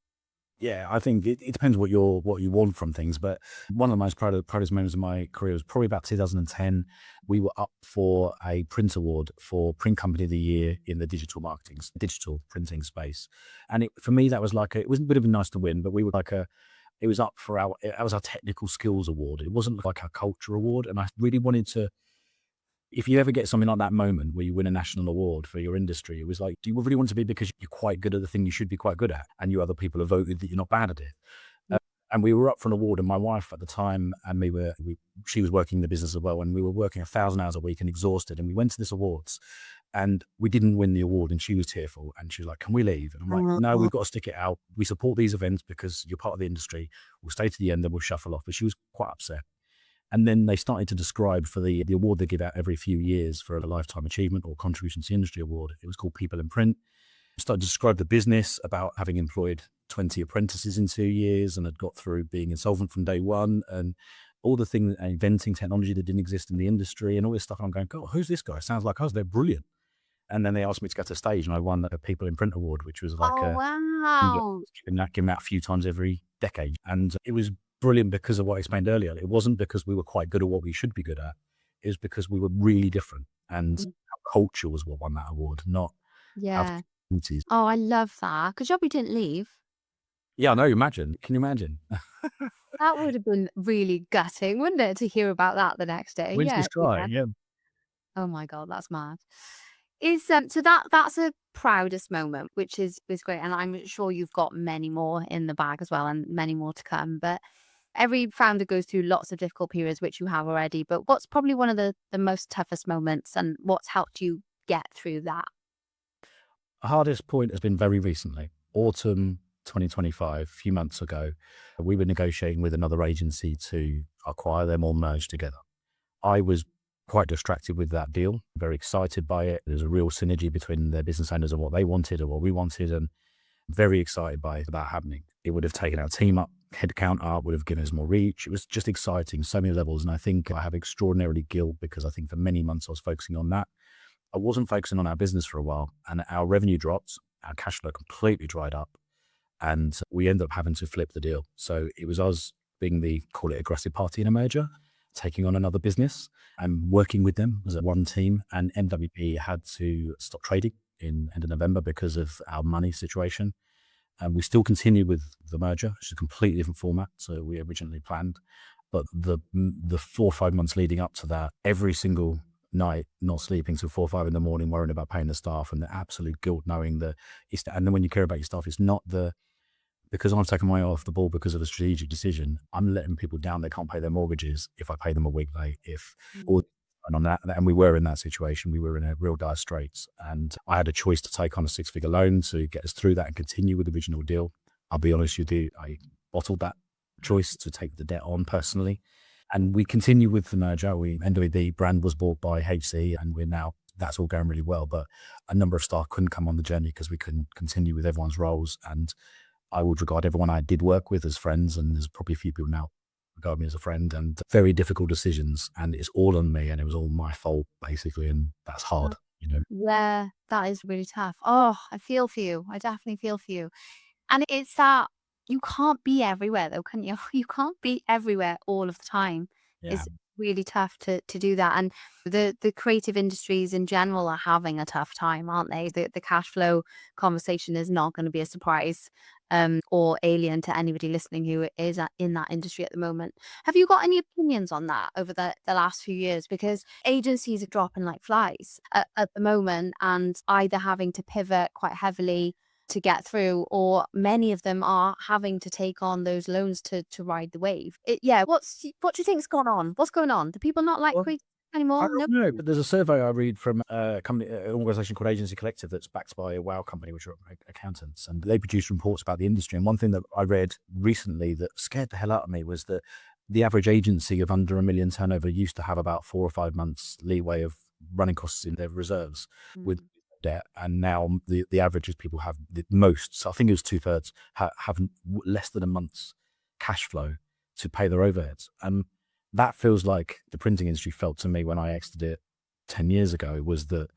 Yeah, I think it depends what you want from things. But one of the most proudest moments of my career was probably about 2010. We were up for a print award for Print Company of the Year in the digital printing space, and for me that was like would have been nice to win, but we were like it was up for that was our technical skills award. It wasn't like our culture award, and I really wanted to if you ever get something like that moment where you win a national award for your industry, it was like, do you really want to be because you're quite good at the thing you should be quite good at, and you other people have voted that you're not bad at it? Mm. And we were up for an award, and my wife at the time, and she was working in the business as well, and we were working 1,000 hours a week and exhausted. And we went to this awards, and we didn't win the award, and she was tearful, and she was like, "Can we leave?" And I'm like, "No, we've got to stick it out. We support these events because you're part of the industry. We'll stay to the end, and we'll shuffle off." But she was quite upset. And then they started to describe for the award they give out every few years for a lifetime achievement or contribution to the industry award. It was called People in Print. Started to describe the business about having employed 20 apprentices in 2 years and had got through being insolvent from day one, and all the things, inventing technology that didn't exist in the industry and all this stuff. And I'm going, God, who's this guy? Sounds like us. They're brilliant. And then they asked me to go to stage, and I won the People in Print award, which was like Oh, a wow. given out a few times every decade. And it was brilliant because of what I explained earlier. It wasn't because we were quite good at what we should be good at. It was because we were really different, and Mm. our culture was what won that award, not our Yeah. opportunities. Oh, I love that. Good job you didn't leave. Yeah, I know. Imagine. Can you imagine? That would have been really gutting, wouldn't it, to hear about that the next day? When's Yeah. this guy? Yeah. Yeah. Oh my God, that's mad. Is so that's a proudest moment, which is great, and I'm sure you've got many more in the bag as well, and many more to come. But every founder goes through lots of difficult periods, which you have already. But what's probably one of the most toughest moments, and what's helped you get through that? The hardest point has been very recently, autumn 2025, a few months ago. We were negotiating with another agency to acquire them all merged together. I was quite distracted with that deal, very excited by it. There's a real synergy between their business owners and what they wanted and what we wanted, and very excited by that happening. It would have taken our team up, headcount up, would have given us more reach. It was just exciting, so many levels. And I think I have extraordinarily guilt because I think for many months I was focusing on that. I wasn't focusing on our business for a while, and our revenue dropped, our cash flow completely dried up, and we ended up having to flip the deal. So it was us being the, call it, aggressive party in a merger, taking on another business and working with them as a one team. And MWP had to stop trading in end of November because of our money situation. And we still continue with the merger, which is a completely different format to we originally planned. But the 4 or 5 months leading up to that, every single night, not sleeping till 4 or 5 in the morning, worrying about paying the staff, and the absolute guilt knowing that and then when you care about your staff, it's not because I'm taking my eye off the ball because of a strategic decision. I'm letting people down. They can't pay their mortgages if I pay them a week late. Mm. Or on that, and we were in that situation. We were in a real dire straits, and I had a choice to take on a 6-figure loan to get us through that and continue with the original deal. I'll be honest with you, I bottled that choice to take the debt on personally, and we continue with the merger. The brand was bought by HC, and that's all going really well. But a number of staff couldn't come on the journey because we couldn't continue with everyone's roles, and I would regard everyone I did work with as friends, and there's probably a few people now regard me as a friend, and very difficult decisions, and it's all on me, and it was all my fault basically, and that's hard, you know. Yeah, that is really tough. Oh, I feel for you. I definitely feel for you. And it's that you can't be everywhere though, can you? You can't be everywhere all of the time. Yeah. It's really tough to do that. And the creative industries in general are having a tough time, aren't they? The cash flow conversation is not going to be a surprise or alien to anybody listening who is in that industry at the moment. Have you got any opinions on that over the last few years? Because agencies are dropping like flies at the moment and either having to pivot quite heavily to get through, or many of them are having to take on those loans to ride the wave. Yeah, what do you think's gone on? What's going on? Do people not like Well, creators I anymore? No. don't know, but there's a survey I read from a company, an organization called Agency Collective that's backed by a WOW company, which are accountants, and they produce reports about the industry. And one thing that I read recently that scared the hell out of me was that the average agency of under 1 million turnover used to have about 4 or 5 months leeway of running costs in their reserves with Mm. debt, and now the average is people have the most. So I think it was 2/3 have less than a month's cash flow to pay their overheads. That feels like the printing industry felt to me when I exited it 10 years ago, was that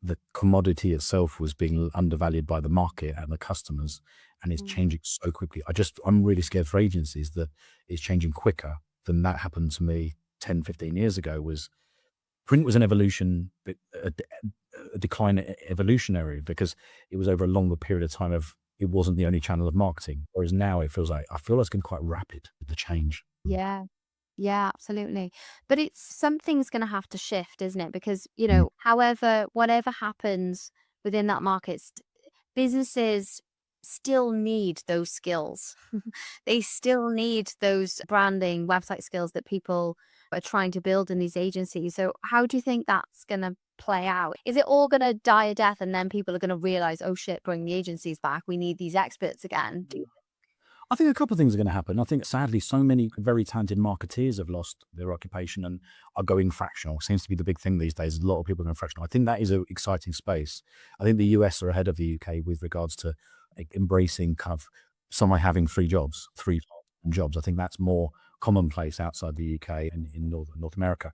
the commodity itself was being undervalued by the market and the customers, and it's Mm. changing so quickly. I'm really scared for agencies that it's changing quicker than that happened to me 10, 15 years ago. Was print was an evolution, but a decline evolutionary because it was over a longer period of time of it wasn't the only channel of marketing. Whereas now it feels like, I feel like it's been quite rapid, the change. Yeah. Yeah, absolutely. But it's something's going to have to shift, isn't it? Because, Mm. whatever happens within that market, businesses still need those skills. They still need those branding, website skills that people are trying to build in these agencies. So, how do you think that's going to play out? Is it all going to die a death and then people are going to realize, oh shit, bring the agencies back. We need these experts again. I think a couple of things are going to happen. I think sadly, so many very talented marketeers have lost their occupation and are going fractional. Seems to be the big thing these days. A lot of people are going fractional. I think that is an exciting space. I think the US are ahead of the UK with regards to embracing kind of someone having three jobs. I think that's more commonplace outside the UK and in North America.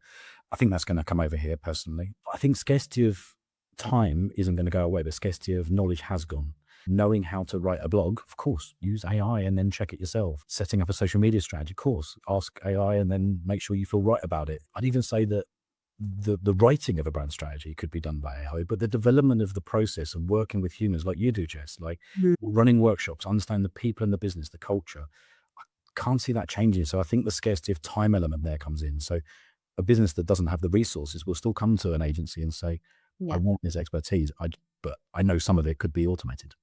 I think that's going to come over here personally. I think scarcity of time isn't going to go away, but scarcity of knowledge has gone. Knowing how to write a blog, of course, use AI and then check it yourself. Setting up a social media strategy, of course, ask AI and then make sure you feel right about it. I'd even say that the writing of a brand strategy could be done by AI, but the development of the process of working with humans like you do, Jess, like running workshops, understand the people in the business, the culture, I can't see that changing. So I think the scarcity of time element there comes in. So a business that doesn't have the resources will still come to an agency and say, I Yeah. want this expertise, but I know some of it could be automated.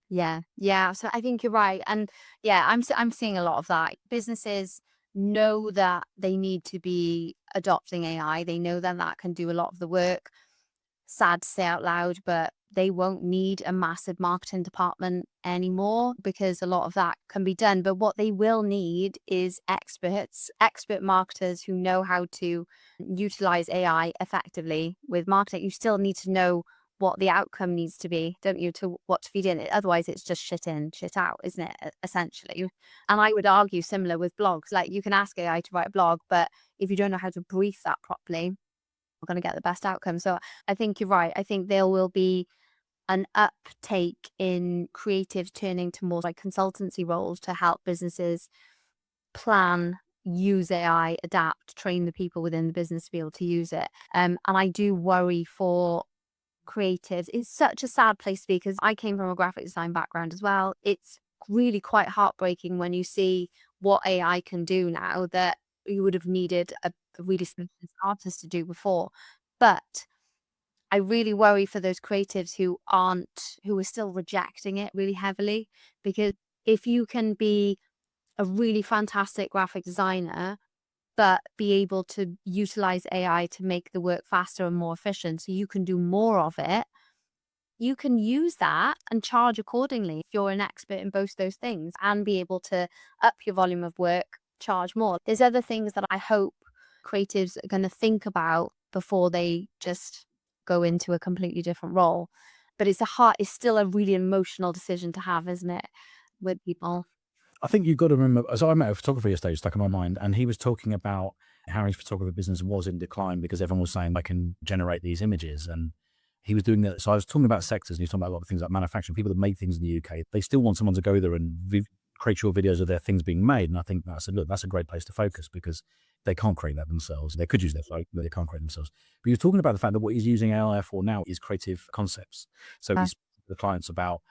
Yeah, yeah. So I think you're right, and yeah, I'm seeing a lot of that. Businesses know that they need to be adopting AI. They know that that can do a lot of the work. Sad to say out loud, but they won't need a massive marketing department anymore because a lot of that can be done. But what they will need is expert marketers who know how to utilize AI effectively with marketing. You still need to know what the outcome needs to be, don't you, to what to feed in it. Otherwise, it's just shit in, shit out, isn't it, essentially? And I would argue similar with blogs. Like you can ask AI to write a blog, but if you don't know how to brief that properly, we're going to get the best outcome. So I think you're right. I think there will be an uptake in creatives turning to more like consultancy roles to help businesses plan, use AI, adapt, train the people within the business to be able to use it. And I do worry for creatives. It's such a sad place to be because I came from a graphic design background as well. It's really quite heartbreaking when you see what AI can do now that you would have needed a really specialist artist to do before. But I really worry for those creatives who are still rejecting it really heavily, because if you can be a really fantastic graphic designer, but be able to utilize AI to make the work faster and more efficient so you can do more of it, you can use that and charge accordingly if you're an expert in both those things and be able to up your volume of work, charge more. There's other things that I hope creatives are going to think about before they just go into a completely different role. But it's still a really emotional decision to have, isn't it, with people? I think you've got to remember. So I met a photographer yesterday, stuck in my mind, and he was talking about how his photography business was in decline because everyone was saying I can generate these images, and he was doing that. So I was talking about sectors, and he was talking about a lot of things like manufacturing. People that make things in the UK, they still want someone to go there and create short videos of their things being made. And I think I said, look, that's a great place to focus because they can't create that themselves. They could use their phone, but they can't create themselves. But you're talking about the fact that what he's using AI for now is creative concepts. So Uh, he's speaking to the clients about,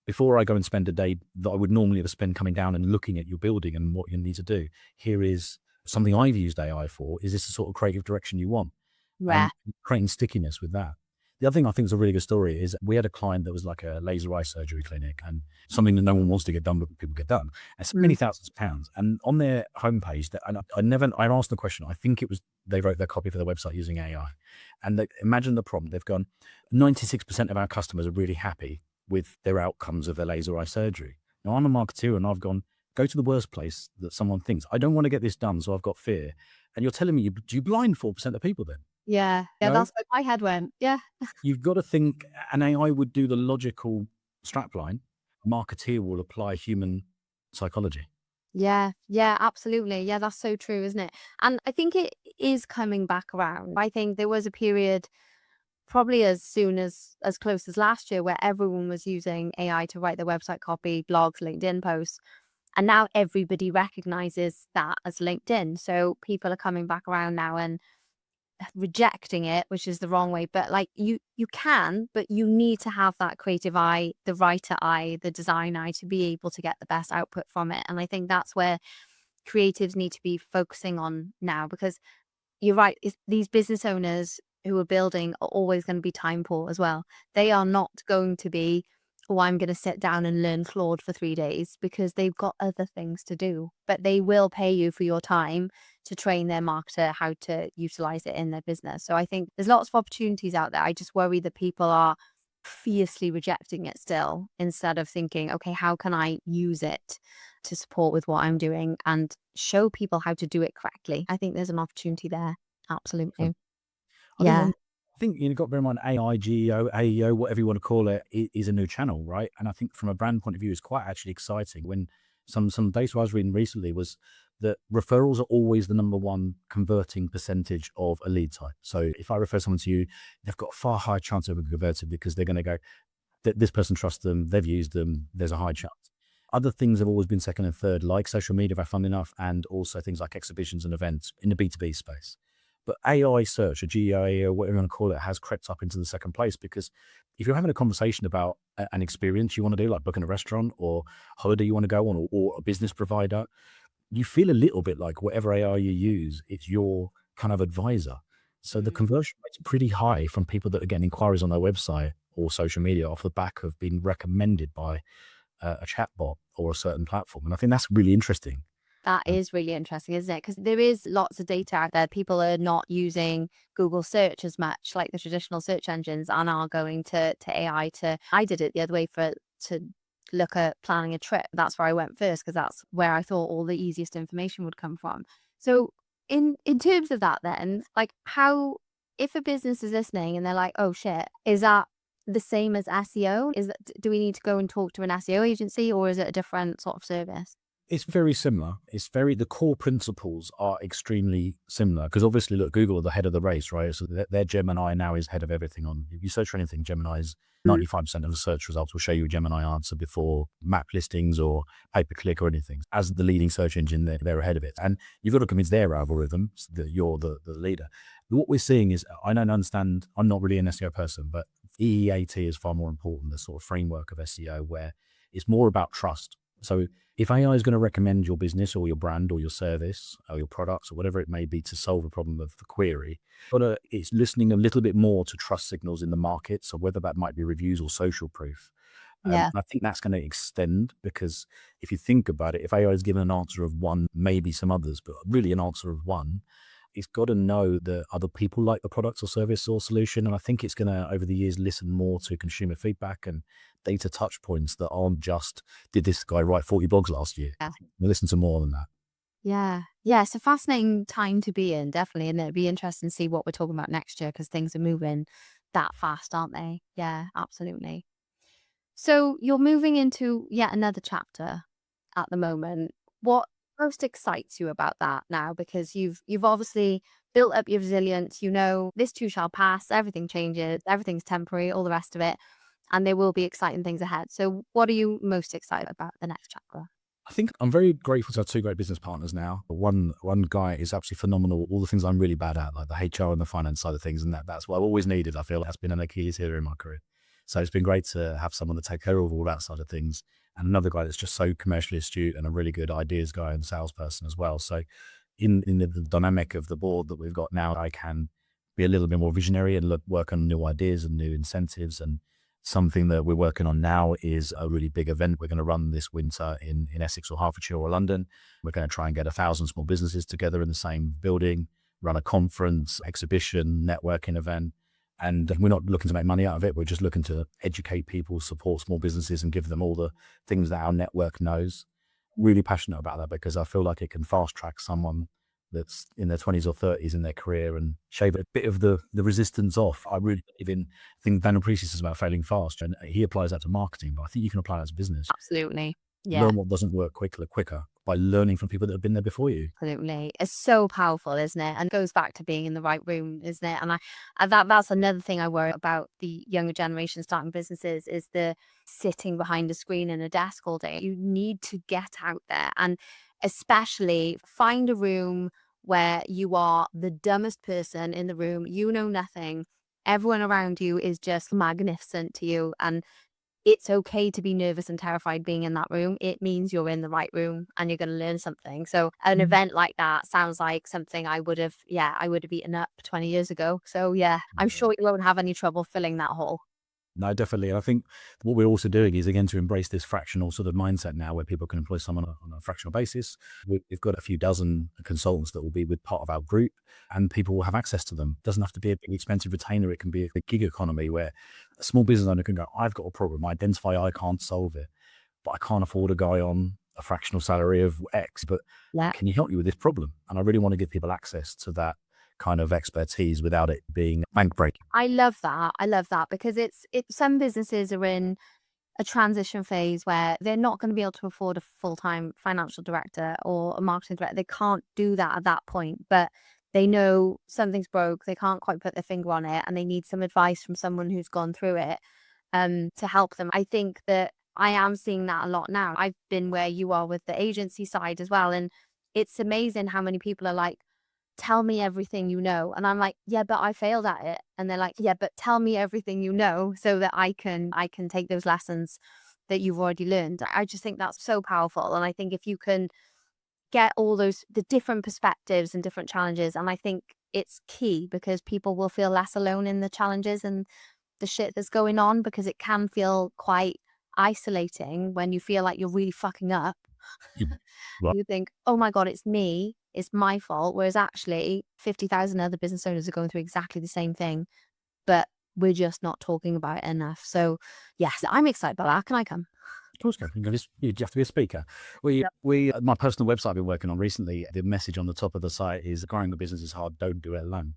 before I go and spend a day that I would normally have spent coming down and looking at your building and what you need to do, here is something I've used AI for. Is this the sort of creative direction you want? Rare. And creating stickiness with that. The other thing I think is a really good story is we had a client that was like a laser eye surgery clinic, and something that no one wants to get done, but people get done. And it's many thousands of pounds. And on their homepage, I asked the question, I think it was, they wrote their copy for their website using AI. And imagine the problem. They've gone, 96% of our customers are really happy with their outcomes of their laser eye surgery. Now, I'm a marketeer and I've gone, go to the worst place that someone thinks, I don't want to get this done, so I've got fear. And you're telling me, do you blind 4% of people then? Yeah. Yeah, No, that's where my head went. Yeah. you've got to think an AI would do the logical strapline. A marketeer will apply human psychology. Yeah, yeah, absolutely. Yeah, that's so true, isn't it? And I think it is coming back around. I think there was a period probably as soon as close as last year where everyone was using AI to write their website copy, blogs, LinkedIn posts. And now everybody recognizes that as LinkedIn. So people are coming back around now and rejecting it, which is the wrong way. But like you can, but you need to have that creative eye, the writer eye, the design eye to be able to get the best output from it. And I think that's where creatives need to be focusing on now? Because you're right, these business owners who are building are always going to be time poor as well. They are not going to be, oh, I'm going to sit down and learn Claude for 3 days, because they've got other things to do. But they will pay you for your time to train their marketer how to utilize it in their business. So I think there's lots of opportunities out there. I just worry that people are fiercely rejecting it still, instead of thinking, okay, how can I use it to support with what I'm doing and show people how to do it correctly? I think there's an opportunity there. Absolutely. I think Yeah. one, I think you've got to bear in mind AI, GEO, AEO, whatever you want to call it, is a new channel, right? And I think from a brand point of view, it's quite actually exciting. When some data I was reading recently was that referrals are always the number one converting percentage of a lead type. So if I refer someone to you, they've got a far higher chance of converting, because they're going to go, this person trusts them, they've used them, there's a high chance. Other things have always been second and third, like social media, if I find enough, and also things like exhibitions and events in the B2B space. But AI search, or GEA, or whatever you want to call it, has crept up into the second place, because if you're having a conversation about an experience you want to do, like booking a restaurant or holiday you want to go on, or a business provider, you feel a little bit like whatever AI you use, it's your kind of advisor. So the Mm. conversion rate's pretty high from people that are getting inquiries on their website or social media off the back of being recommended by a chatbot or a certain platform. And I think that's really interesting. That Um, is really interesting, isn't it? Because there is lots of data out there. People are not using Google search as much, like the traditional search engines, and are going to AI. I did it the other way to look at planning a trip. That's where I went first, because that's where I thought all the easiest information would come from. So in terms of that, then, like, how, if a business is listening and they're like, oh shit, is that the same as SEO? Do we need to go and talk to an SEO agency, or is it a different sort of service? It's very similar. The core principles are extremely similar, because obviously, look, Google are the head of the race, right? So their Gemini now is head of everything on. If you search for anything, Gemini's 95% of the search results will show you a Gemini answer before map listings or pay per click or anything. As the leading search engine, they're ahead of it. And you've got to convince their algorithms that you're the leader. What we're seeing is, I don't understand, I'm not really an SEO person, but EEAT is far more important, the sort of framework of SEO, where it's more about trust. So if AI is going to recommend your business or your brand or your service or your products or whatever it may be to solve a problem of the query, but it's listening a little bit more to trust signals in the market. So whether that might be reviews or social proof. Yeah. I think that's going to extend, because if you think about it, if AI is given an answer of one, maybe some others, but really an answer of one, it's got to know that other people like the product or service or solution. And I think it's going to, over the years, listen more to consumer feedback and data touch points that aren't just, did this guy write 40 blogs last year? Yeah. We listen to more than that. Yeah. Yeah. It's a fascinating time to be in, definitely. And it'd be interesting to see what we're talking about next year, because things are moving that fast, aren't they? Yeah, absolutely. So you're moving into yet another chapter at the moment. What most excites you about that now? Because you've obviously built up your resilience. You know, this too shall pass. Everything changes. Everything's temporary. All the rest of it, and there will be exciting things ahead. So, what are you most excited about the next chapter? I think I'm very grateful to have two great business partners now. One guy is absolutely phenomenal. All the things I'm really bad at, like the HR and the finance side of things, and that's what I've always needed. I feel that's been an Achilles heel in my career. So it's been great to have someone to take care of all that side of things, and another guy that's just so commercially astute and a really good ideas guy and salesperson as well. So in the dynamic of the board that we've got now, I can be a little bit more visionary and work on new ideas and new incentives. And something that we're working on now is a really big event we're going to run this winter in Essex or Hertfordshire or London. We're going to try and get 1,000 small businesses together in the same building, run a conference, exhibition, networking event. And we're not looking to make money out of it. We're just looking to educate people, support small businesses, and give them all the things that our network knows. Really passionate about that, because I feel like it can fast track someone that's in their 20s or 30s in their career and shave a bit of the resistance off. I really believe in, I think Daniel Priest says about failing fast, and he applies that to marketing, but I think you can apply that to business. Absolutely. Yeah. Learn what doesn't work quicker by learning from people that have been there before you. Absolutely. It's so powerful, isn't it? And goes back to being in the right room, isn't it? And that's another thing I worry about the younger generation starting businesses, is the sitting behind a screen and a desk all day. You need to get out there, and especially find a room where you are the dumbest person in the room. You know nothing. Everyone around you is just magnificent to you. And it's okay to be nervous and terrified being in that room. It means you're in the right room and you're going to learn something. So an event like that sounds like something I would have eaten up 20 years ago. So yeah, I'm sure you won't have any trouble filling that hall. No, definitely. And I think what we're also doing is, again, to embrace this fractional sort of mindset now where people can employ someone on a fractional basis. We've got a few dozen consultants that will be with part of our group, and people will have access to them. It doesn't have to be a big expensive retainer. It can be a gig economy where a small business owner can go, I've got a problem. I identify I can't solve it, but I can't afford a guy on a fractional salary of X, but Yeah. can you help me with this problem? And I really want to give people access to that kind of expertise without it being bank breaking. I love that. I love that because some businesses are in a transition phase where they're not going to be able to afford a full-time financial director or a marketing director. They can't do that at that point, but they know something's broke. They can't quite put their finger on it and they need some advice from someone who's gone through it to help them. I think that I am seeing that a lot now. I've been where you are with the agency side as well. And it's amazing how many people are like, tell me everything you know. And I'm like, yeah, but I failed at it. And they're like, yeah, but tell me everything you know so that I can take those lessons that you've already learned. I just think that's so powerful. And I think if you can get all the different perspectives and different challenges, and I think it's key because people will feel less alone in the challenges and the shit that's going on, because it can feel quite isolating when you feel like you're really fucking up. Right. You think, oh my God, it's me, it's my fault. Whereas actually 50,000 other business owners are going through exactly the same thing, but we're just not talking about it enough. So yes, I'm excited about that. Can I come? Of course, Catherine, you have to be a speaker. My personal website I've been working on recently, the message on the top of the site is growing a business is hard, don't do it alone.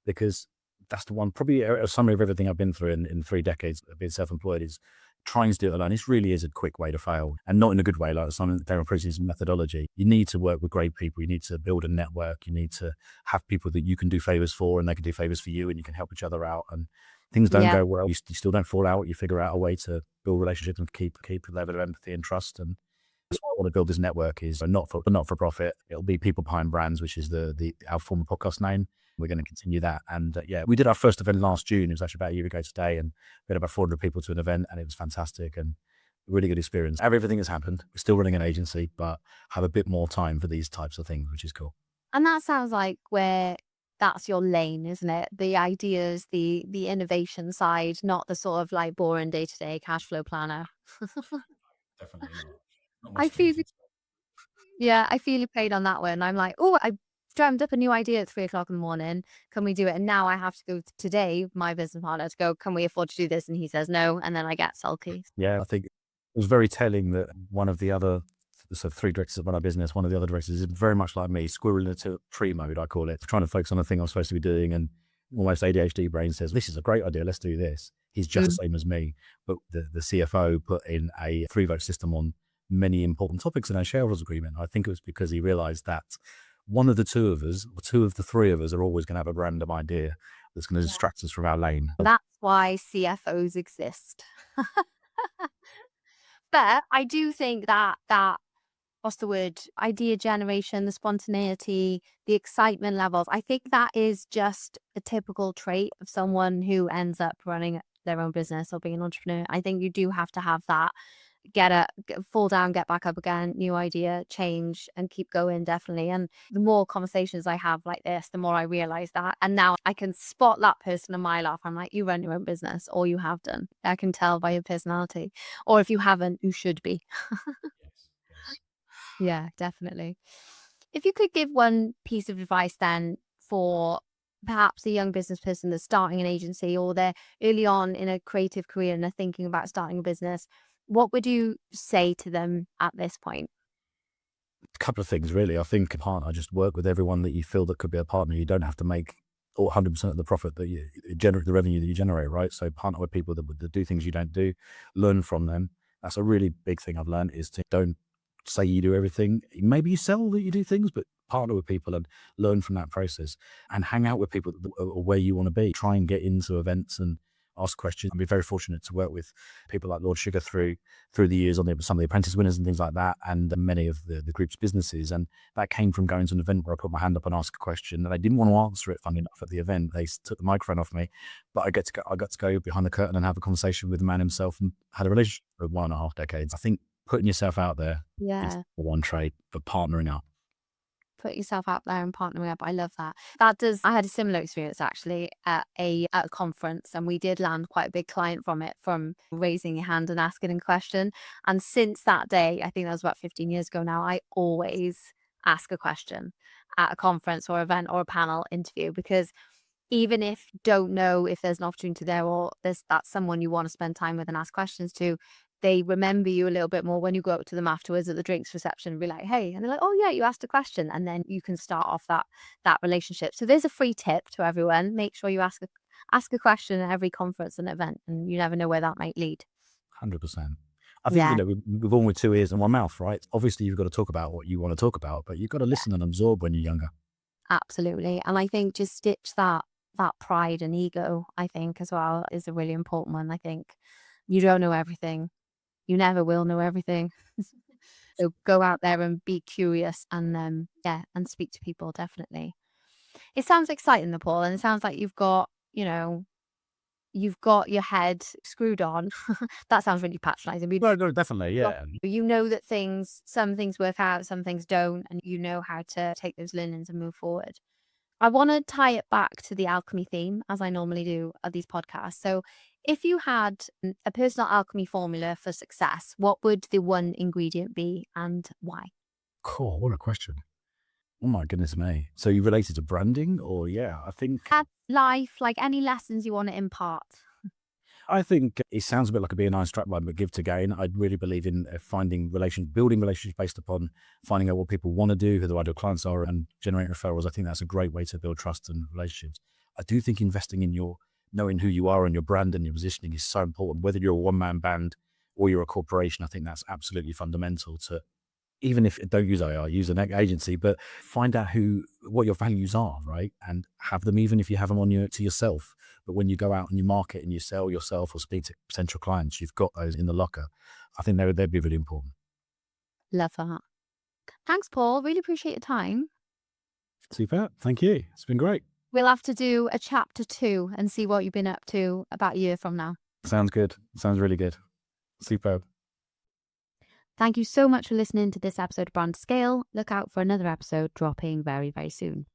Because that's the one, probably a summary of everything I've been through in 3 decades of being self-employed is trying to do it alone. This really is a quick way to fail, and not in a good way, like Simon Darren Prince's methodology. You need to work with great people. You need to build a network. You need to have people that you can do favors for and they can do favors for you and you can help each other out. And things don't Yeah. go well, you still don't fall out. You figure out a way to build relationships and keep a level of empathy and trust. And that's why I want to build this network is not for profit. It'll be people behind brands, which is our former podcast name. We're going to continue that. And we did our first event last June. It was actually about a year ago today, and we had about 400 people to an event, and it was fantastic and a really good experience. Everything has happened. We're still running an agency, but have a bit more time for these types of things, which is cool. And that sounds like where that's your lane, isn't it? The ideas, the innovation side, not the sort of like boring day-to-day cash flow planner. Definitely not my I feel speed. Yeah, I feel you paid on that one. I'm like, oh, I dreamt up a new idea at 3 o'clock in the morning. Can we do it? And now I have to go today, my business partner, to go, can we afford to do this? And he says no. And then I get sulky. Yeah, I think it was very telling that one of the other, so 3 directors that run our business, one of the other directors is very much like me, squirrel into tree mode, I call it, trying to focus on the thing I'm supposed to be doing. And almost ADHD brain says, this is a great idea, let's do this. He's just the same as me. But the CFO put in a 3-vote system on many important topics in our shareholders agreement. I think it was because he realized that one of the 2 of us, or 2 of the 3 of us, are always going to have a random idea that's going to distract us from our lane. That's why CFOs exist. But I do think that what's the word? Idea generation, the spontaneity, the excitement levels. I think that is just a typical trait of someone who ends up running their own business or being an entrepreneur. I think you do have to have that fall down, get back up again, new idea, change, and keep going, definitely. And the more conversations I have like this, the more I realize that. And now I can spot that person a mile off. I'm like, you run your own business, or you have done. I can tell by your personality. Or if you haven't, you should be. Yes. Yeah, definitely. If you could give one piece of advice then for perhaps a young business person that's starting an agency, or they're early on in a creative career and they're thinking about starting a business, what would you say to them at this point? A couple of things, really. I think a partner, just work with everyone that you feel that could be a partner. You don't have to make 100% of the profit that you generate, the revenue that you generate, right? So partner with people that do things you don't do, learn from them. That's a really big thing I've learned, is to don't say you do everything. Maybe you sell that you do things, but partner with people and learn from that process, and hang out with people where you want to be. Try and get into events and ask questions. I've been very fortunate to work with people like Lord Sugar through the years on some of the apprentice winners and things like that, and many of the group's businesses. And that came from going to an event where I put my hand up and asked a question, and they didn't want to answer it. Funny enough, at the event, they took the microphone off me, but I got to go behind the curtain and have a conversation with the man himself, and had a relationship for 1.5 decades. I think putting yourself out there is the one trade for partnering up. Put yourself out there and partnering up. I love that. I had a similar experience actually at a conference, and we did land quite a big client from it, from raising your hand and asking a question. And since that day, I think that was about 15 years ago now, I always ask a question at a conference or event or a panel interview, because even if you don't know if there's an opportunity there, or that's someone you want to spend time with and ask questions to, they remember you a little bit more when you go up to them afterwards at the drinks reception and be like, hey, and they're like, oh yeah, you asked a question. And then you can start off that relationship. So there's a free tip to everyone. Make sure you ask a question at every conference and event, and you never know where that might lead. 100%. I think, Yeah, we're born with 2 ears and 1 mouth, right? Obviously, you've got to talk about what you want to talk about, but you've got to listen and absorb when you're younger. absolutely. And I think just ditch that pride and ego, I think, as well, is a really important one. I think you don't know everything. You never will know everything. So go out there and be curious, and and speak to people, definitely. It sounds exciting, though, Paul, and it sounds like you've got your head screwed on. That sounds really patronizing. No, no, definitely, yeah. You know that some things work out, some things don't, and you know how to take those learnings and move forward. I want to tie it back to the alchemy theme, as I normally do at these podcasts. So, if you had a personal alchemy formula for success, what would the one ingredient be, and why? Cool, what a question. Oh my goodness me. So you related to branding, or I think At life, like any lessons you want to impart. it sounds a bit like a BNI strapline, but give to gain. I really believe in building relationships based upon finding out what people want to do, who their ideal clients are, and generating referrals. I think that's a great way to build trust and relationships. I do think investing in knowing who you are and your brand and your positioning is so important. Whether you're a one-man band or you're a corporation, I think that's absolutely fundamental to, even if don't use AI, use an agency, but find out what your values are, right? And have them, even if you have them to yourself. But when you go out and you market and you sell yourself or speak to potential clients, you've got those in the locker. I think they'd be really important. Love that. Thanks, Paul. Really appreciate your time. Super. Thank you. It's been great. We'll have to do a chapter 2 and see what you've been up to about a year from now. Sounds good. Sounds really good. Superb. Thank you so much for listening to this episode of Brand Scale. Look out for another episode dropping very, very soon.